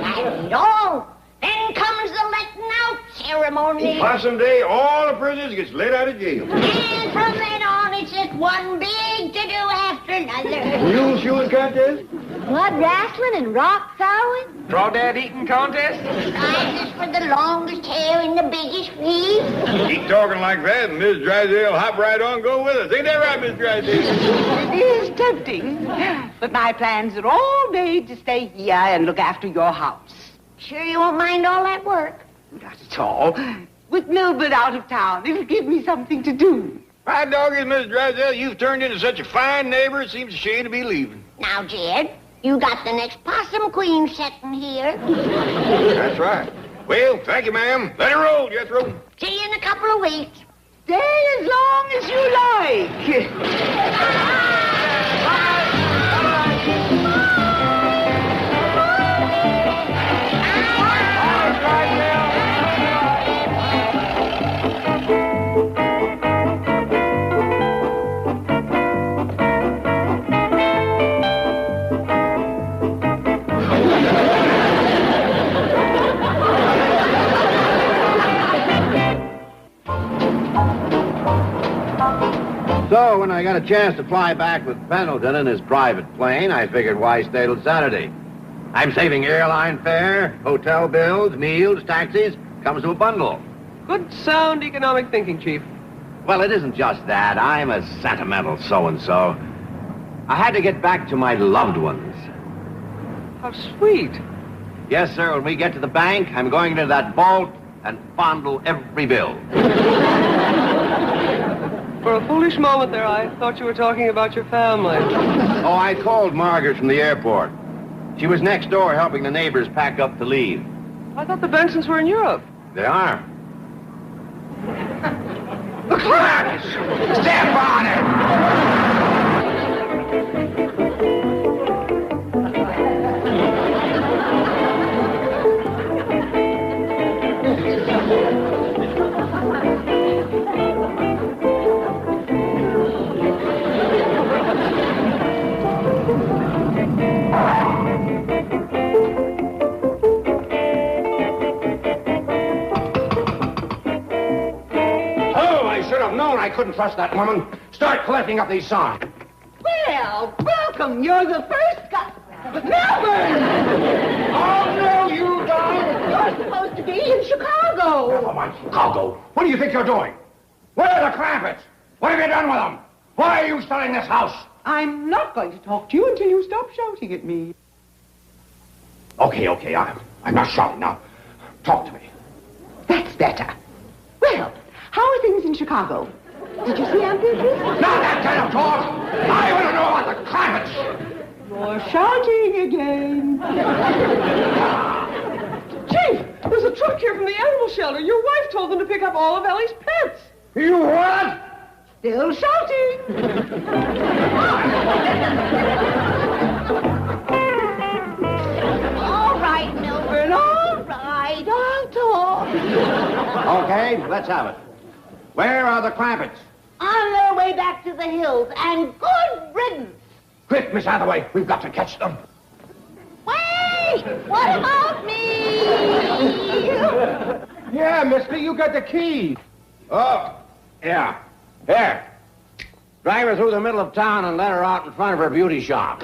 That ain't all. Then comes the letting out ceremony. Possum Day, all the prisoners gets let out of jail. And from then on, it's just one big to-do after another. Mule shoeing contest? Blood wrestling and rock throwing? Crawdad eating contest? Prizes for the longest hair and the biggest feet. Keep talking like that, and Miss Drysdale hop right on, go with us. Ain't that right, Miss Drysdale? It is tempting, but my plans are all made to stay here and look after your house. Sure you won't mind all that work? Not at all. With Milburn out of town, it'll give me something to do. My dog is Miss Drysdale. You've turned into such a fine neighbor, it seems a shame to be leaving. Now, Jed, you got the next possum queen sitting here. That's right. Well, thank you, ma'am. Let it roll, Jethro. See you in a couple of weeks. Stay as long as you like. So, when I got a chance to fly back with Pendleton in his private plane, I figured why stay till Saturday. I'm saving airline fare, hotel bills, meals, taxis. Comes to a bundle. Good, sound economic thinking, Chief. Well, it isn't just that. I'm a sentimental so-and-so. I had to get back to my loved ones. How sweet. Yes, sir, when we get to the bank, I'm going into that vault and fondle every bill. For a foolish moment there, I thought you were talking about your family. Oh, I called Margaret from the airport. She was next door helping the neighbors pack up to leave. I thought the Bensons were in Europe. They are. The clerk! Step on it! have known I couldn't trust that woman. Start collecting up these songs. Well, welcome. You're the first guy. Melbourne! Oh, no, you don't. You're supposed to be in Chicago. Never mind Chicago. What do you think you're doing? Where are the Clampetts? What have you done with them? Why are you selling this house? I'm not going to talk to you until you stop shouting at me. Okay, I'm not shouting now. Talk to me. That's better. Well, how are things in Chicago? Did you see Aunt Beatrice? Not that kind of talk. I want to know about the Clampetts. You're shouting again. Chief, there's a truck here from the animal shelter. Your wife told them to pick up all of Ellie's pets. You what? Still shouting. All right, Milburn, all right. I'll talk. Okay, let's have it. Where are the Clampetts? On their way back to the hills, and good riddance. Quick, Miss Hathaway, we've got to catch them. Wait! What about me? Yeah, mister, you got the key. Oh, yeah. Here. Drive her through the middle of town and let her out in front of her beauty shop.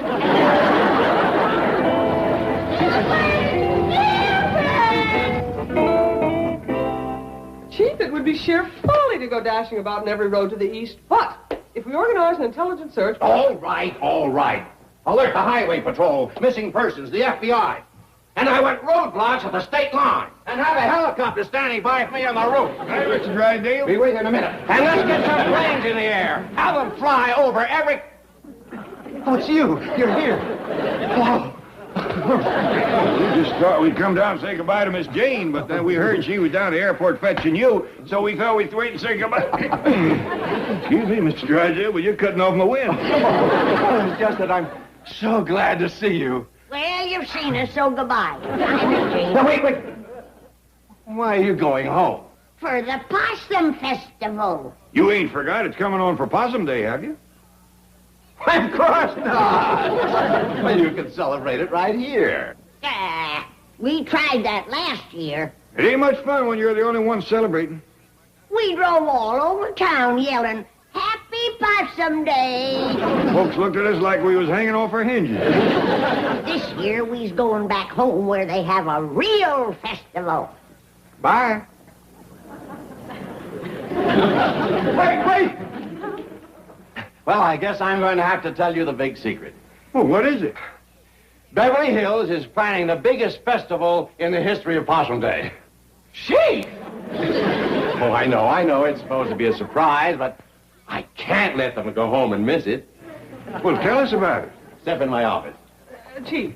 Chief, it would be sheer folly to go dashing about in every road to the east. But if we organize an intelligence search... All right. Alert the Highway Patrol, missing persons, the FBI. And I want roadblocks at the state line. And have a helicopter standing by for me on the roof. Hey, Mr. Drysdale. Be with you in a minute. And let's get some planes in the air. Have them fly over every... Oh, it's you. You're here. Oh. We just thought we'd come down and say goodbye to Miss Jane, but then we heard she was down at the airport fetching you, so we thought we'd wait and say goodbye. Excuse me, Mr. Drysdale, but you're cutting off my wind. It's just that I'm so glad to see you. Well, you've seen us, so goodbye. Now, wait. Why are you going home? For the Possum Festival. You ain't forgot it's coming on for Possum Day, have you? Of course not. Well, you can celebrate it right here. We tried that last year. It ain't much fun when you're the only one celebrating. We drove all over town yelling, Happy Possum Day. Folks looked at us like we was hanging off our hinges. This year, we's going back home where they have a real festival. Bye. Wait. Well, I guess I'm going to have to tell you the big secret. Well, what is it? Beverly Hills is planning the biggest festival in the history of Possum Day. Chief! Oh, I know. It's supposed to be a surprise, but I can't let them go home and miss it. Well, tell us about it. Step in my office. Chief,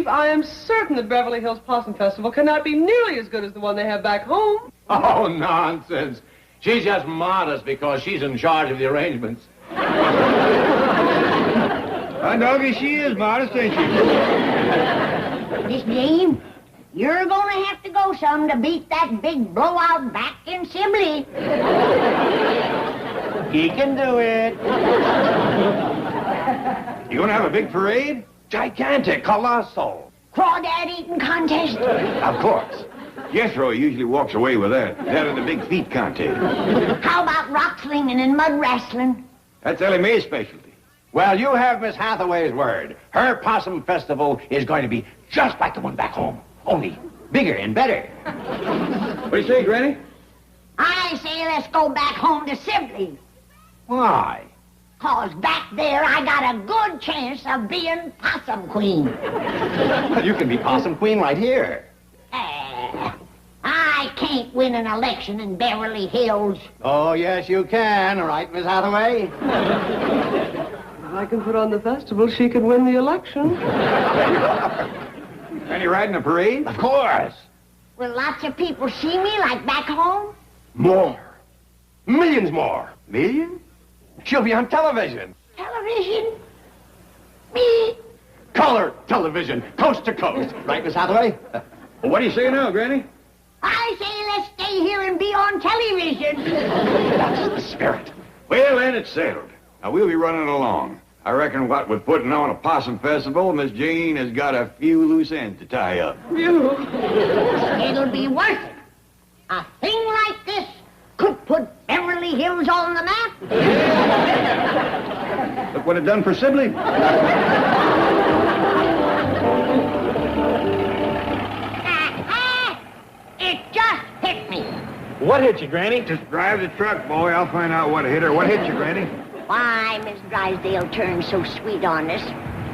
I am certain that Beverly Hills Possum Festival cannot be nearly as good as the one they have back home. Oh, nonsense. She's just modest because she's in charge of the arrangements. Doggy, she is modest, ain't she? Miss Jane, you're going to have to go some to beat that big blowout back in Sibley. He can do it. You going to have a big parade? Gigantic, colossal. Crawdad eating contest? Of course. Jethro usually walks away with that. That and the big feet contest. How about rock slinging and mud wrestling? That's Ellie Mae's specialty. Well, you have Miss Hathaway's word. Her Possum Festival is going to be just like the one back home, only bigger and better. What do you say, Granny? I say let's go back home to Sibley. Why? 'Cause back there I got a good chance of being Possum Queen. You can be Possum Queen right here. I can't win an election in Beverly Hills. Oh, yes, you can. Right, Miss Hathaway? If I can put on the festival, she could win the election. And you riding a parade? Of course. Will lots of people see me like back home? More. Millions more. Millions? She'll be on television. Television? Me? Color television, coast to coast. Right, Miss Hathaway? Well, what do you say now, Granny? I say let's stay here and be on television. That's the spirit. Well, then it's settled. Now, we'll be running along. I reckon what with putting on a Possum Festival, Miss Jane has got a few loose ends to tie up. It'll be worth it. A thing like this could put Beverly Hills Hills on the map? Look what it done for Sibley. It just hit me. What hit you, Granny? Just drive the truck, boy. I'll find out what hit her. What hit you, Granny? Why Miss Drysdale turned so sweet on us.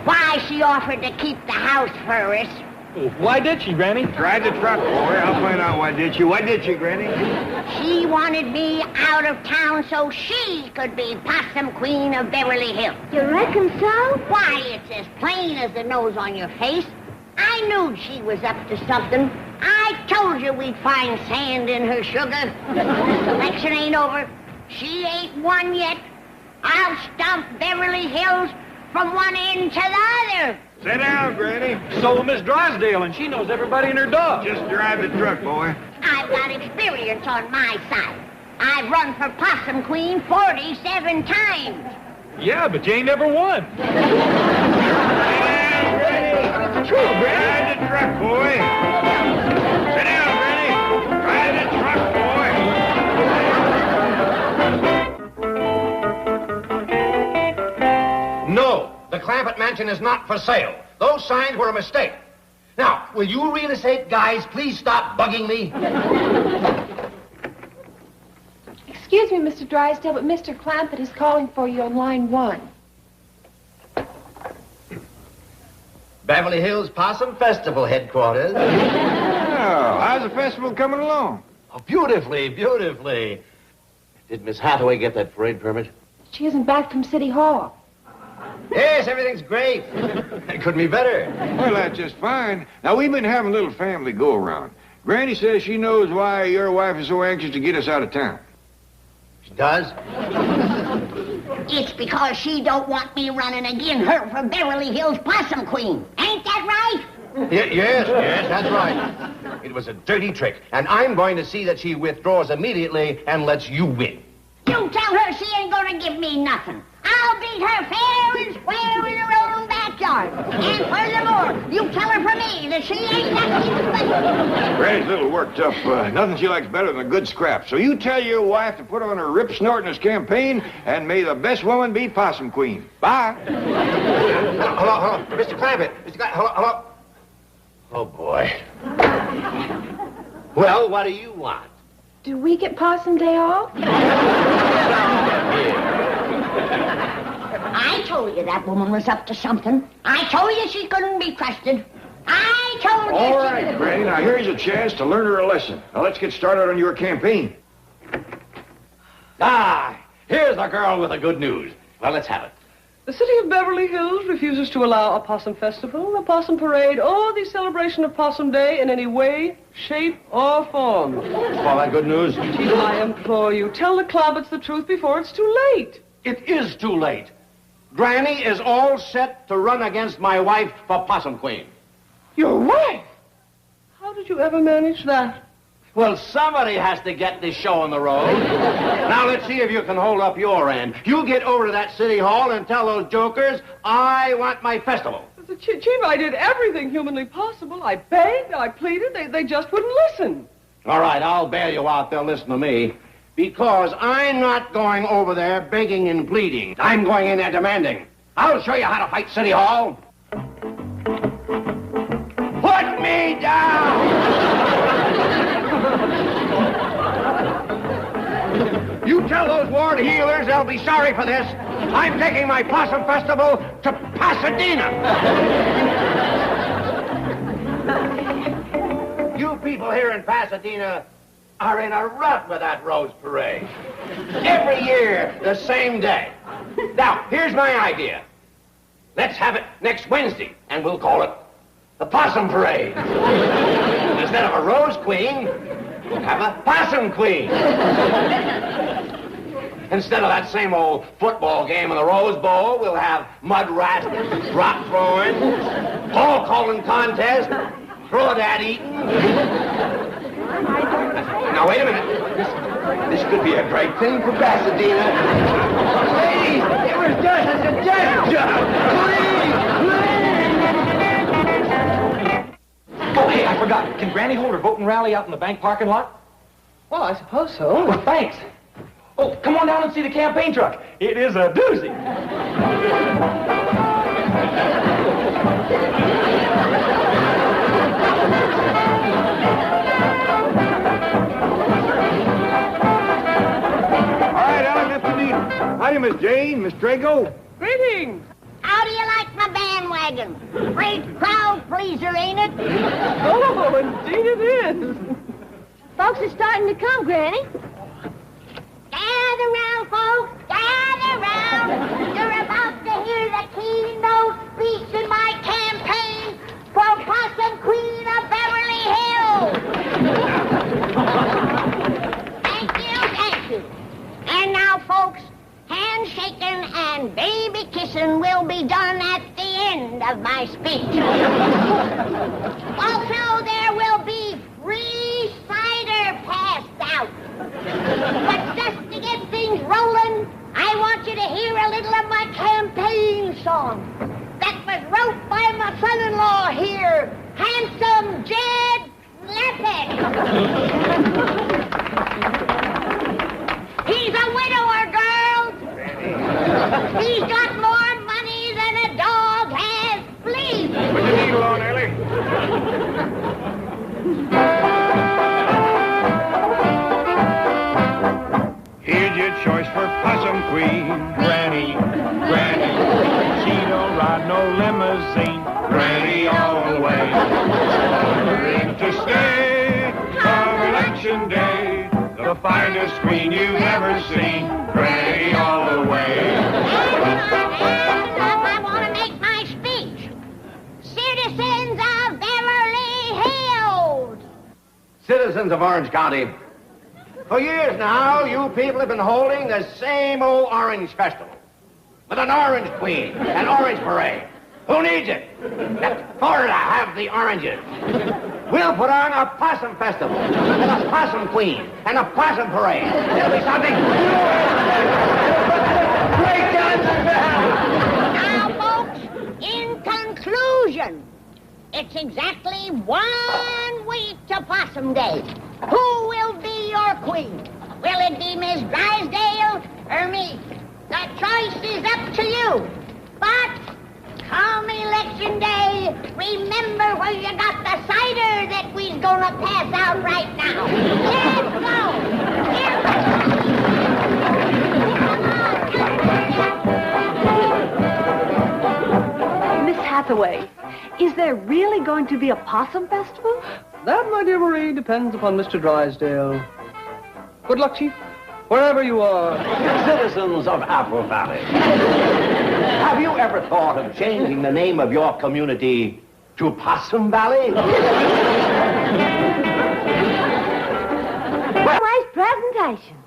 Why she offered to keep the house for us. Why did she, Granny? Drive the truck, boy. I'll find out why did you. Why did she, Granny? She wanted me out of town so she could be Possum Queen of Beverly Hills. You reckon so? Why, it's as plain as the nose on your face. I knew she was up to something. I told you we'd find sand in her sugar. The election ain't over. She ain't won yet. I'll stomp Beverly Hills from one end to the other. Sit down, Granny. So Miss Drysdale, and she knows everybody and her dog. Just drive the truck, boy. I've got experience on my side. I've run for Possum Queen 47 times. Yeah, but you ain't never won. It's true, Granny. Drive the truck, boy. Sit down, Granny. Drive the truck, boy. No, the Clampett mansion is not for sale. Those signs were a mistake. Now, will you real estate guys please stop bugging me? Excuse me, Mr. Drysdale, but Mr. Clampett is calling for you on line 1. Beverly Hills Possum Festival headquarters. Oh, how's the festival coming along? Oh, beautifully, beautifully. Did Miss Hathaway get that parade permit? She isn't back from City Hall. Yes, everything's great. It couldn't be better. Well, that's just fine. Now, we've been having a little family go-around. Granny says she knows why your wife is so anxious to get us out of town. She does? It's because she don't want me running again her for Beverly Hills Possum Queen. Ain't that right? Yes, that's right. It was a dirty trick, and I'm going to see that she withdraws immediately and lets you win. You tell her she ain't gonna give me nothing. I'll beat her fair and square in her own backyard. And furthermore, you tell her for me that she ain't nothing special. Granny's a little worked up. Nothing she likes better than a good scrap. So you tell your wife to put on her rip-snortingest campaign, and may the best woman be Possum Queen. Bye. Hello. Mr. Clampett. Mr. Clampett, hello. Oh, boy. Well, what do you want? Do we get Possum Day off? I told you that woman was up to something. I told you she couldn't be trusted. I told you. All right, Granny. Now, here's a chance to learn her a lesson. Now, let's get started on your campaign. Here's the girl with the good news. Well, let's have it. The city of Beverly Hills refuses to allow a possum festival, a possum parade, or the celebration of Possum Day in any way, shape, or form. All that good news? I implore you, tell the Clampetts the truth before it's too late. It is too late. Granny is all set to run against my wife for Possum Queen. Your wife? How did you ever manage that? Well, somebody has to get this show on the road. Now, let's see if you can hold up your end. You get over to that city hall and tell those jokers, I want my festival. Chief, I did everything humanly possible. I begged, I pleaded, they just wouldn't listen. All right, I'll bail you out. They'll listen to me. Because I'm not going over there begging and pleading. I'm going in there demanding. I'll show you how to fight City Hall. Put me down! You tell those ward healers they'll be sorry for this. I'm taking my Possum Festival to Pasadena. You people here in Pasadena are in a rut with that Rose Parade. Every year, the same day. Now, here's my idea. Let's have it next Wednesday, and we'll call it the Possum Parade. Instead of a Rose Queen, we'll have a Possum Queen. Instead of that same old football game in the Rose Bowl, we'll have mud wrestling, rock throwing, ball calling contest, crawdad eating. Now, wait a minute. This could be a great thing for Pasadena. Please, it was just a suggestion. Please. Oh, hey, I forgot. Can Granny hold her voting rally out in the bank parking lot? Well, I suppose so. Well, thanks. Oh, come on down and see the campaign truck. It is a doozy. All right, Ellen, Mr. Needham. Howdy, Miss Jane, Miss Drago. Greetings. How do you like my bandwagon? Great crowd pleaser, ain't it? Oh, indeed it is. Folks are starting to come, Granny. Gather round, folks. Gather round. You're about to hear the keynote speech in my campaign for Possum Queen of Beverly Hills. Thank you. And now, folks, handshaking and baby kissing will be done at the end of my speech. Also, there will be free cider passed out. But just to get things rolling, I want you to hear a little of my campaign song that was wrote by my son-in-law here, handsome Jed Clampett. He's a widower, girls. He's got more money than a dog has fleas. Put the needle on, Ellie. Here's your choice for Possum Queen. Granny. She don't ride no limousine. Granny all the way. Ordering to stay come election day. The finest queen you've ever seen. Granny all the way. I want to make my speech. Citizens of Beverly Hills. Citizens of Orange County, for years now, you people have been holding the same old Orange Festival with an Orange Queen, an Orange Parade. Who needs it? Let Florida have the oranges. We'll put on a Possum Festival and a Possum Queen and a Possum Parade. It'll be something. Great guns! Now, folks, in conclusion, it's exactly 1 week to Possum Day. Who will be your queen? Will it be Miss Drysdale or me? The choice is up to you. But come election day, remember where you got the cider that we's gonna pass out right now. Let's Miss Hathaway, is there really going to be a possum festival? That, my dear Marie, depends upon Mr. Drysdale. Good luck, Chief, wherever you are. Citizens of Apple Valley, have you ever thought of changing the name of your community to Possum Valley? Nice presentation.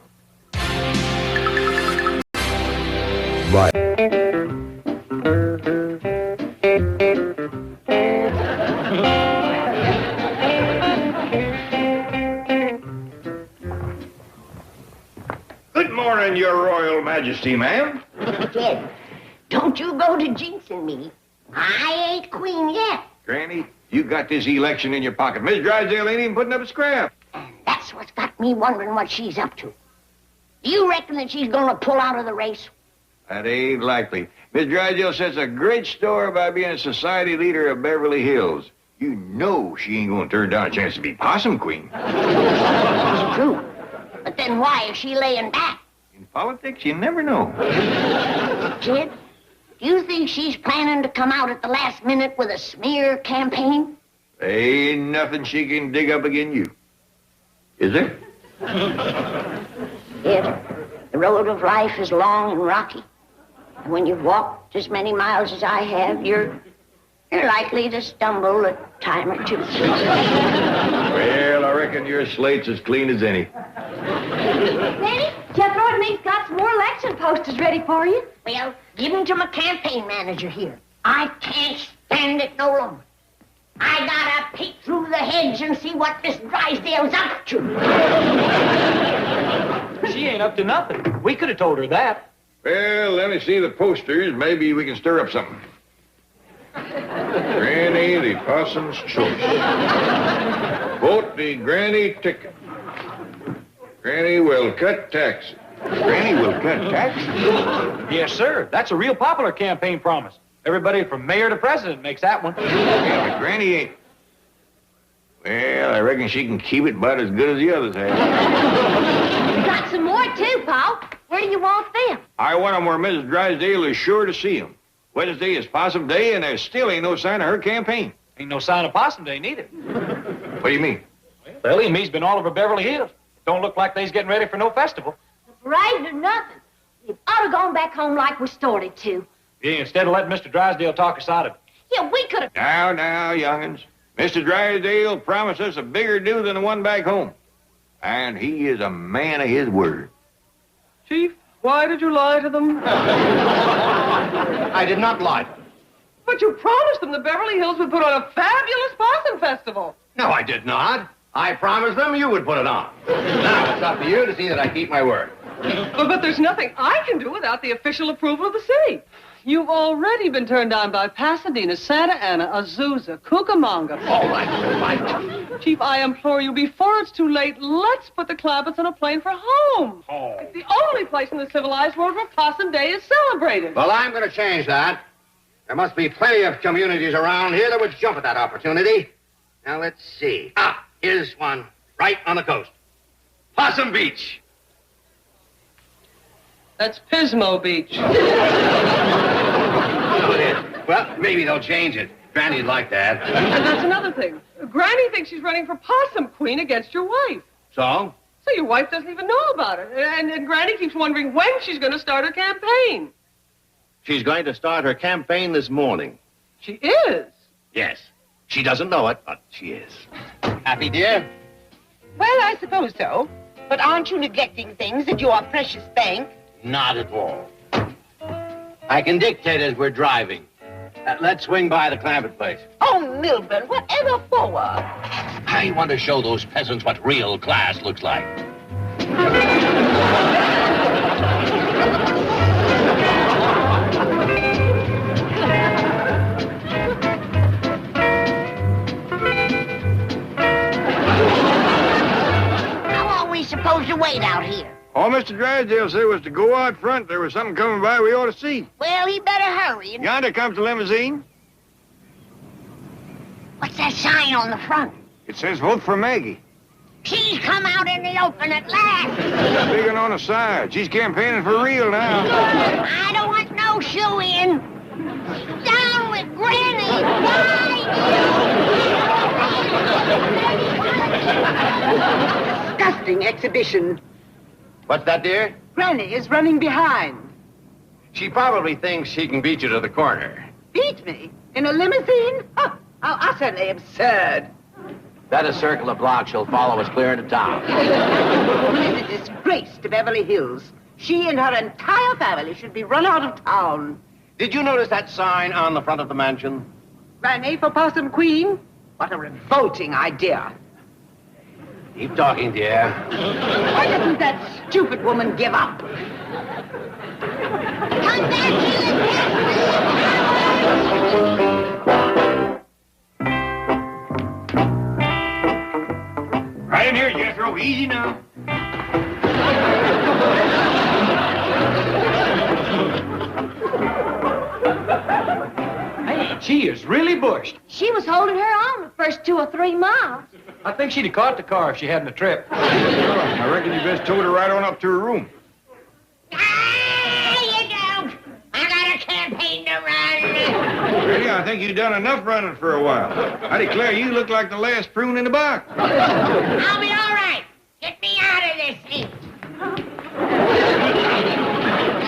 Right. Good morning, Your Royal Majesty, ma'am. Jed, don't you go to jinxing me. I ain't queen yet. Granny, you got this election in your pocket. Miss Drysdale ain't even putting up a scrap. That's what's got me wondering what she's up to. Do you reckon that she's gonna pull out of the race? That ain't likely. Miss Drysdale sets a great store by being a society leader of Beverly Hills. You know she ain't gonna turn down a chance to be Possum Queen. It's true. But then why is she laying back? In politics, you never know. Jed, do you think she's planning to come out at the last minute with a smear campaign? Ain't nothing she can dig up again you. Is there? Jed, the road of life is long and rocky. And when you've walked as many miles as I have, you're likely to stumble a time or two. Well, I reckon your slate's as clean as any. Nanny, Jethro and me's got some more election posters ready for you. Well, give them to my campaign manager here. I can't stand it no longer. I gotta peek through the hedge and see what Miss Drysdale's up to. She ain't up to nothing. We could have told her that. Well, let me see the posters. Maybe we can stir up something. Granny the Possum's Choice. Vote the Granny ticket. Granny will cut taxes. Granny will cut taxes. Yes, sir. That's a real popular campaign promise. Everybody from mayor to president makes that one. Yeah, but Granny ain't. Well, I reckon she can keep it about as good as the others have. You got some more, too, Pa. Where do you want them? I want 'em where Mrs. Drysdale is sure to see 'em. Wednesday is Possum Day, and there still ain't no sign of her campaign. Ain't no sign of Possum Day, neither. What do you mean? Well, Ellie and me's been all over Beverly Hills. Don't look like they's getting ready for no festival. Parade or nothing. We've ought to gone back home like we started to. Yeah, instead of letting Mr. Drysdale talk us out of it. Yeah, we could have... Now, young'uns. Mr. Drysdale promised us a bigger do than the one back home. And he is a man of his word. Chief, why did you lie to them? I did not lie. But you promised them the Beverly Hills would put on a fabulous possum festival. No, I did not. I promised them you would put it on. Now, it's up to you to see that I keep my word. But there's nothing I can do without the official approval of the city. You've already been turned down by Pasadena, Santa Ana, Azusa, Cucamonga. All right. Chief, I implore you, before it's too late, let's put the Clampetts on a plane for home. Oh. It's the only place in the civilized world where Possum Day is celebrated. Well, I'm going to change that. There must be plenty of communities around here that would jump at that opportunity. Now, let's see. Here's one right on the coast. Possum Beach. That's Pismo Beach. Oh, it is. Well, maybe they'll change it. Granny'd like that. And that's another thing. Granny thinks she's running for Possum Queen against your wife. So? So your wife doesn't even know about it. And Granny keeps wondering when she's going to start her campaign. She's going to start her campaign this morning. She is? Yes. She doesn't know it, but she is. Happy, dear? Well, I suppose so. But aren't you neglecting things at your precious bank? Not at all. I can dictate as we're driving. Let's swing by the Clampett place. Oh, Milburn, whatever for? I want to show those peasants what real class looks like. How long are we supposed to wait out here? All Mr. Drysdale said was to go out front. There was something coming by we ought to see. Well, he better hurry. Yonder comes the limousine. What's that sign on the front? It says vote for Maggie. She's come out in the open at last. Big one on the side. She's campaigning for real now. I don't want no shoe-in. Down with Granny. Disgusting exhibition. What's that, dear? Granny is running behind. She probably thinks she can beat you to the corner. Beat me? In a limousine? Oh, how utterly absurd. That is circle a block. She'll follow us clear into town. It's a disgrace to Beverly Hills. She and her entire family should be run out of town. Did you notice that sign on the front of the mansion? Granny for Possum Queen? What a revolting idea. Keep talking, dear. Why doesn't that stupid woman give up? Come back Right in here, Jethro. Easy now. Hey, she is really bushed. She was holding her own the first 2 or 3 miles. I think she'd have caught the car if she hadn't a trip. I reckon you best tote her right on up to her room. you don't. I got a campaign to run. Really, I think you've done enough running for a while. I declare you look like the last prune in the box. I'll be all right. Get me out of this thing.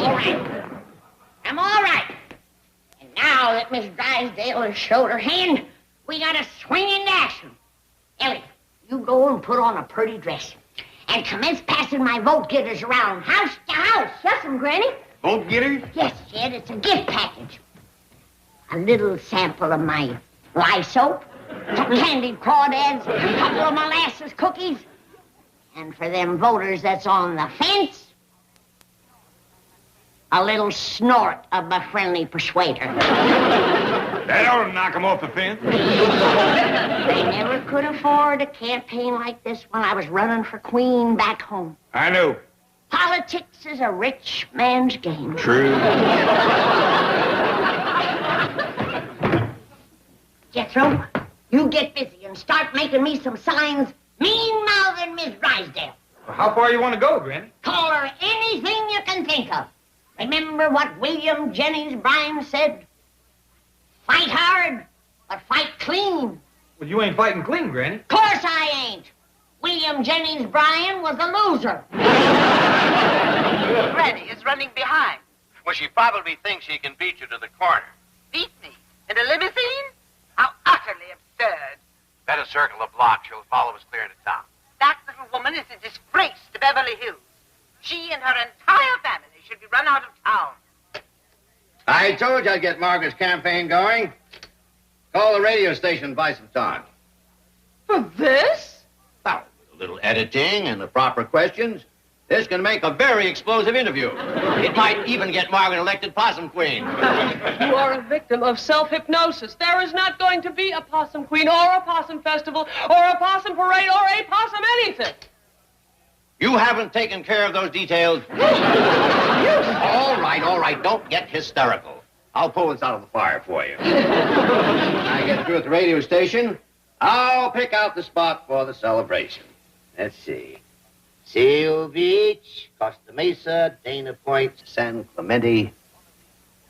All right. I'm all right. And now that Miss Drysdale has showed her hand, we got to swing into action. Ellie, you go and put on a pretty dress and commence passing my vote getters around house to house. Yes, Granny. Vote getters? Yes, Jed, it's a gift package. A little sample of my lye soap, some candied crawdads, a couple of molasses cookies, and for them voters that's on the fence, a little snort of my friendly persuader. That ought to knock them off the fence. They never could afford a campaign like this when I was running for queen back home. I know. Politics is a rich man's game. True. Jethro, you get busy and start making me some signs mean-mouthing Miss Drysdale. Well, how far you want to go, Granny? Call her anything you can think of. Remember what William Jennings Bryan said? Fight hard, but fight clean. Well, you ain't fighting clean, Granny. Of course I ain't. William Jennings Bryan was a loser. Granny is running behind. Well, she probably thinks she can beat you to the corner. Beat me? In a limousine? How utterly absurd. Better circle the block. She'll follow us clear into town. That little woman is a disgrace to Beverly Hills. She and her entire family should be run out of town. I told you I'd get Margaret's campaign going. Call the radio station and buy some time. For this? Well, a little editing and the proper questions. This can make a very explosive interview. It might even get Margaret elected Possum Queen. You are a victim of self-hypnosis. There is not going to be a Possum Queen or a Possum Festival or a Possum Parade or a Possum anything. You haven't taken care of those details. All right. Don't get hysterical. I'll pull this out of the fire for you. When I get through at the radio station, I'll pick out the spot for the celebration. Let's see. Seal Beach, Costa Mesa, Dana Point, San Clemente.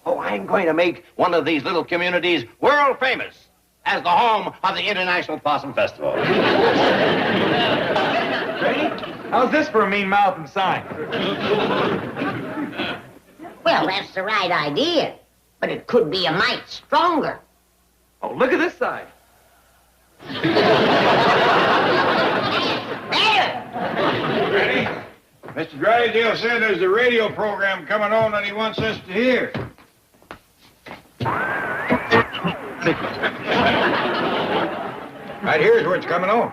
Oh, I'm going to make one of these little communities world famous as the home of the International Possum Festival. Granny, how's this for a mean-mouthed sign? Well, that's the right idea, but it could be a mite stronger. Oh, look at this side. Ready? Mr. Drysdale said there's a radio program coming on that he wants us to hear. Right here's where it's coming on.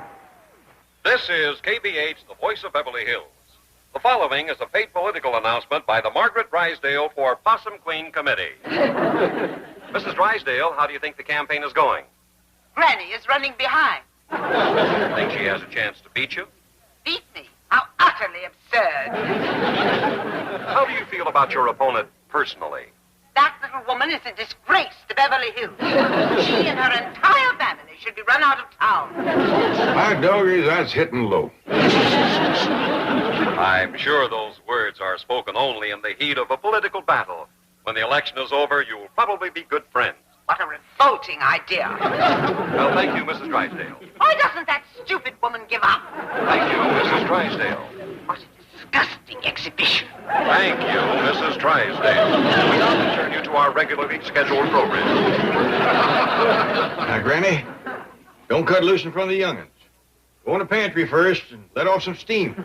This is KBH, the voice of Beverly Hills. The following is a paid political announcement by the Margaret Drysdale for Possum Queen Committee. Mrs. Drysdale, how do you think the campaign is going? Granny is running behind. Think she has a chance to beat you? Beat me? How utterly absurd. How do you feel about your opponent personally? That little woman is a disgrace to Beverly Hills. She and her entire family should be run out of town. My doggies, that's hitting low. I'm sure those words are spoken only in the heat of a political battle. When the election is over, you'll probably be good friends. What a revolting idea. Well, thank you, Mrs. Drysdale. Why doesn't that stupid woman give up? Thank you, Mrs. Drysdale. What a disgusting exhibition. Thank you, Mrs. Drysdale. We now return you to our regularly scheduled program. Now, Granny, don't cut loose in front of the young'uns. Go in the pantry first and let off some steam.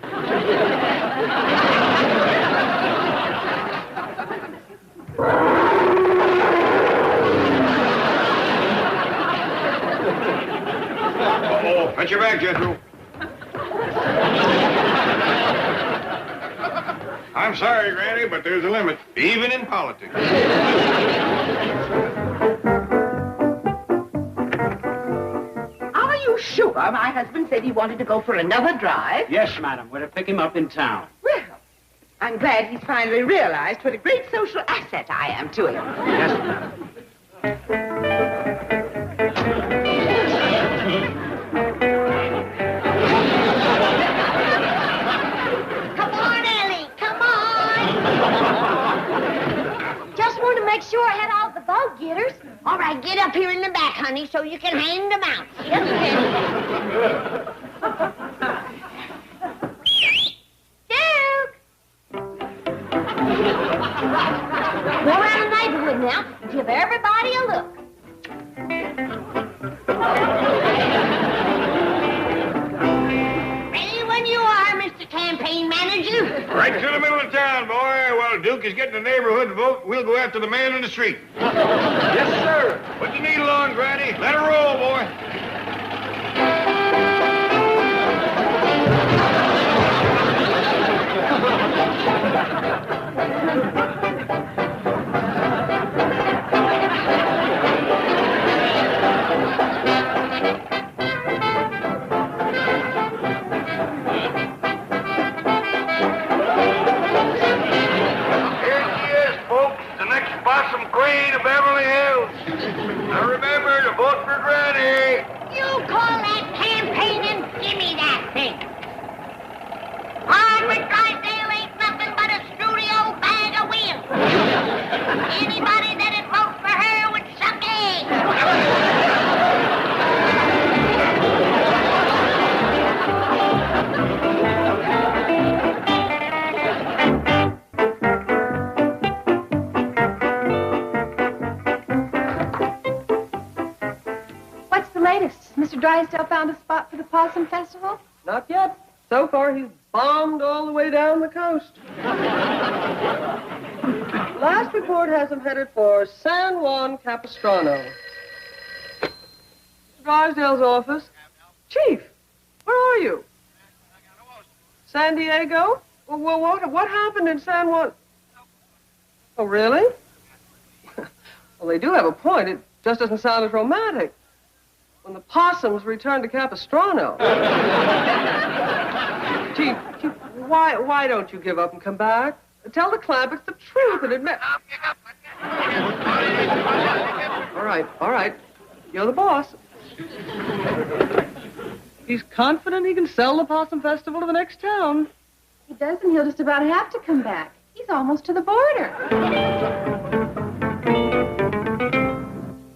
Uh-oh, watch your back, Jethro. I'm sorry, Granny, but there's a limit, even in politics. Are you sure my husband said he wanted to go for another drive? Yes, madam. We're to pick him up in town. Well, I'm glad he's finally realized what a great social asset I am to him. Yes, madam. Come on, Ellie, come on. Just want to make sure I had all the boat getters. All right, get up here in the back, honey, so you can hand them out. Just a minute. Duke! Go around the neighborhood now and give everybody a look. Ready when you are, Mr. Campaign Manager. Right through the middle of town, boy. While Duke is getting the neighborhood to vote, we'll go after the man in the street. Yes, sir. Put the needle on, Granny. Let her roll, boy. Mr. Drysdale found a spot for the Possum Festival? Not yet. So far, he's bombed all the way down the coast. Last report has him headed for San Juan Capistrano. Mr. Drysdale's office. Chief, where are you? San Diego? Well, what happened in San Juan? Oh, really? Well, they do have a point. It just doesn't sound as romantic. When the possums return to Capistrano. Chief, why don't you give up and come back? Tell the Clampetts the truth and admit... All right. You're the boss. He's confident he can sell the Possum Festival to the next town. He does, and he'll just about have to come back. He's almost to the border.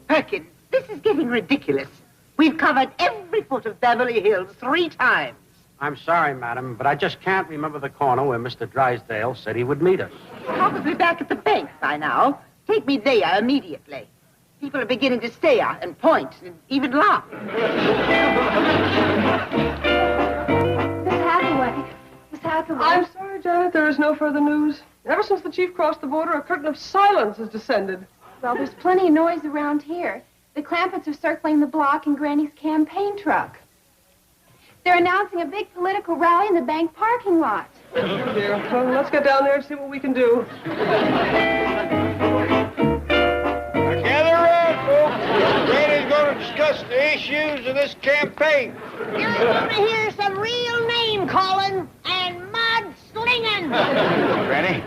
Perkins, this is getting ridiculous. We've covered every foot of Beverly Hills 3 times. I'm sorry, madam, but I just can't remember the corner where Mr. Drysdale said he would meet us. Probably back at the bank by now. Take me there immediately. People are beginning to stare and point and even laugh. Miss Hathaway. I'm sorry, Janet, there is no further news. Ever since the chief crossed the border, a curtain of silence has descended. Well, there's plenty of noise around here. The Clampetts are circling the block in Granny's campaign truck. They're announcing a big political rally in the bank parking lot. Oh, dear. Well, let's get down there and see what we can do. Gather around, folks. Granny's going to discuss the issues of this campaign. You're going to hear some real name calling and mud slinging. Granny.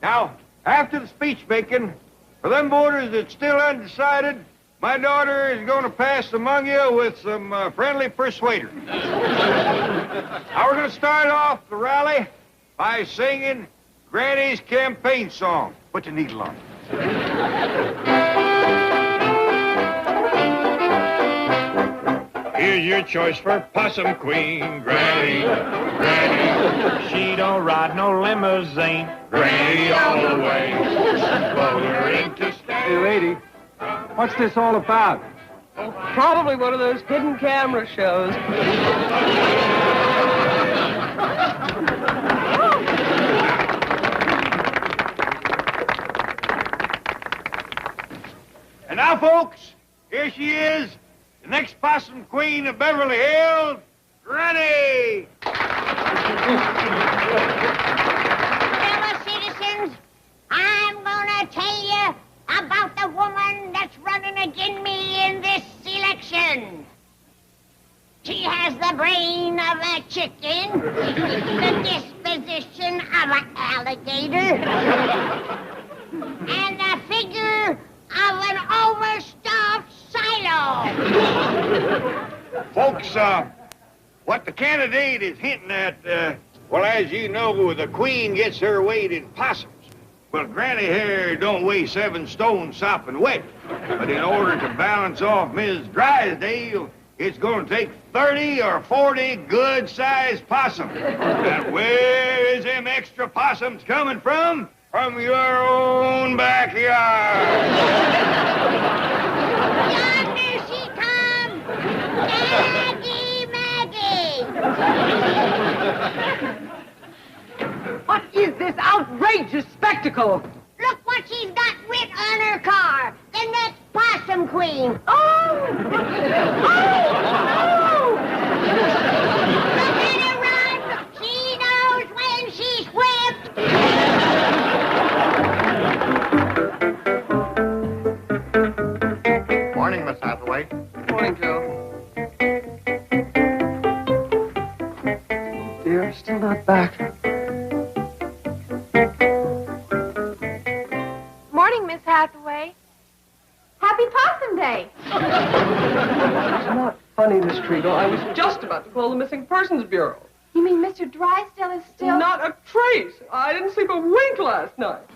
Now, after the speech making, for them voters that's still undecided, my daughter is going to pass among you with some friendly persuaders. Now, we're going to start off the rally by singing Granny's campaign song. Put the needle on. Here's your choice for Possum Queen, Granny. Granny. She don't ride no limousine. Granny all the way. Vote her into Hey, lady, what's this all about? Probably one of those hidden camera shows. And now, folks, here she is, the next Possum Queen of Beverly Hills, Granny! Fellow citizens, I'm gonna tell you about the woman that's running against me in this election. She has the brain of a chicken, the disposition of an alligator, and the figure of an overstuffed silo. Folks, what the candidate is hinting at, well, as you know, the Queen gets her weight in possums. Well, Granny here don't weigh 7 stone sopping wet. But in order to balance off Ms. Drysdale, it's going to take 30 or 40 good-sized possums. And where is them extra possums coming from? From your own backyard. Yonder she comes! Maggie! What is this outrageous spectacle? Look what she's got writ on her car. The next Possum Queen. Oh! Look at her run. She knows when she's whipped. Morning, Miss Hathaway. Morning, Joe. Dear, still not back. Morning, Miss Hathaway. Happy Possum Day. It's not funny, Miss Treagle. I was just about to call the Missing Persons Bureau. You mean Mr. Drysdale is still... Not a trace. I didn't sleep a wink last night.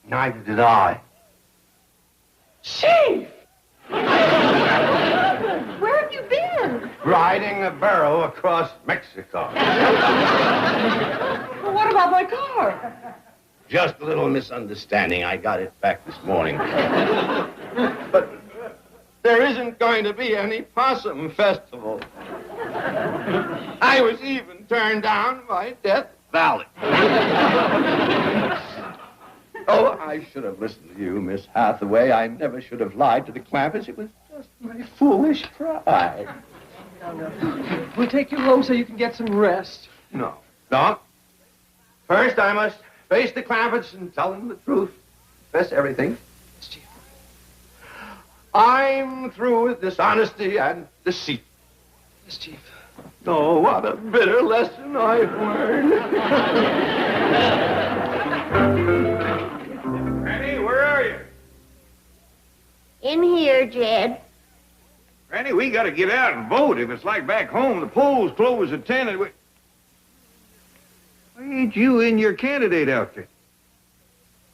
Neither did I. Chief! Where have you been? Riding a burro across Mexico. Well, what about my car? Just a little misunderstanding. I got it back this morning. there isn't going to be any possum festival. I was even turned down by Death Valley. Oh, I should have listened to you, Miss Hathaway. I never should have lied to the Clampetts. It was just my foolish pride. No. We'll take you home so you can get some rest. No. Doc, first I must face the Clampetts and tell them the truth. Confess everything. Yes, Chief. I'm through with dishonesty and deceit. Yes, Chief. Oh, what a bitter lesson I've learned. Granny, where are you? In here, Jed. Granny, we got to get out and vote. If it's like back home, the polls close at 10 and Why ain't you in your candidate outfit?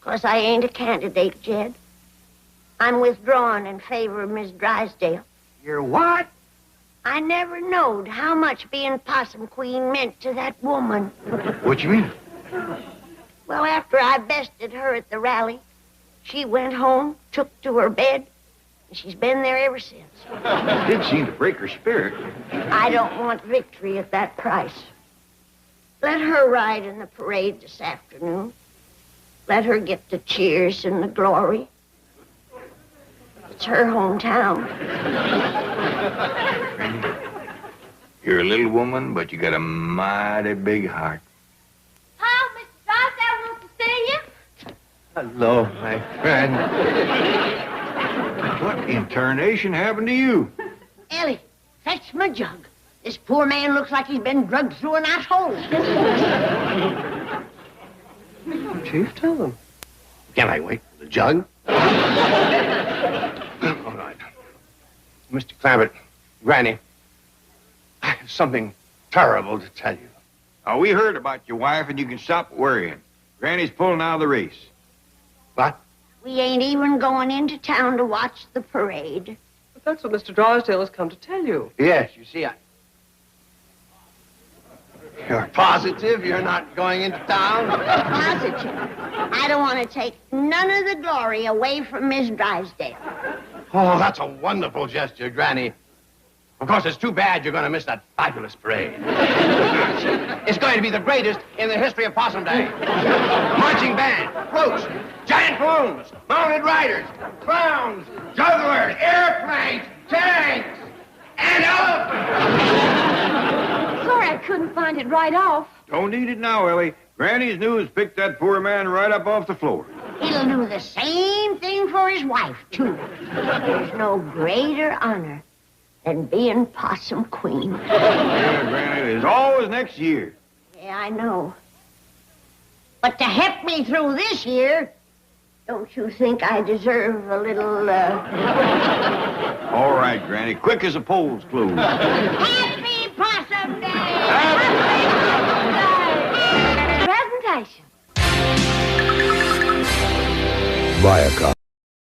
'Cause I ain't a candidate, Jed. I'm withdrawing in favor of Miss Drysdale. You're what? I never knowed how much being Possum Queen meant to that woman. What you mean? Well, after I bested her at the rally, she went home, took to her bed, and she's been there ever since. It did seem to break her spirit. I don't want victory at that price. Let her ride in the parade this afternoon. Let her get the cheers and the glory. It's her hometown. You're a little woman, but you got a mighty big heart. Oh, Mr. Drysdale wants to see you. Hello, my friend. What in tarnation happened to you? Ellie, fetch my jug. This poor man looks like he's been drugged through an asshole. Chief, tell them. Can I wait for the jug? All right. Mr. Clampett, Granny, I have something terrible to tell you. Oh, we heard about your wife, and you can stop worrying. Granny's pulling out of the race. What? We ain't even going into town to watch the parade. But that's what Mr. Drysdale has come to tell you. Yes, you see, You're positive you're not going into town? Positive. I don't want to take none of the glory away from Miss Drysdale. Oh, that's a wonderful gesture, Granny. Of course, it's too bad you're going to miss that fabulous parade. It's going to be the greatest in the history of Possum Day. Marching band, floats, giant balloons, mounted riders, clowns, jugglers, airplanes, tanks, and elephants. Sorry I couldn't find it right off. Don't need it now, Ellie. Granny's news picked that poor man right up off the floor. He'll do the same thing for his wife, too. There's no greater honor than being Possum Queen. Yeah, Granny, there's always next year. Yeah, I know. But to help me through this year, don't you think I deserve a little, All right, Granny, quick as the polls close. Happy Possum Day! Presentation. Viacom.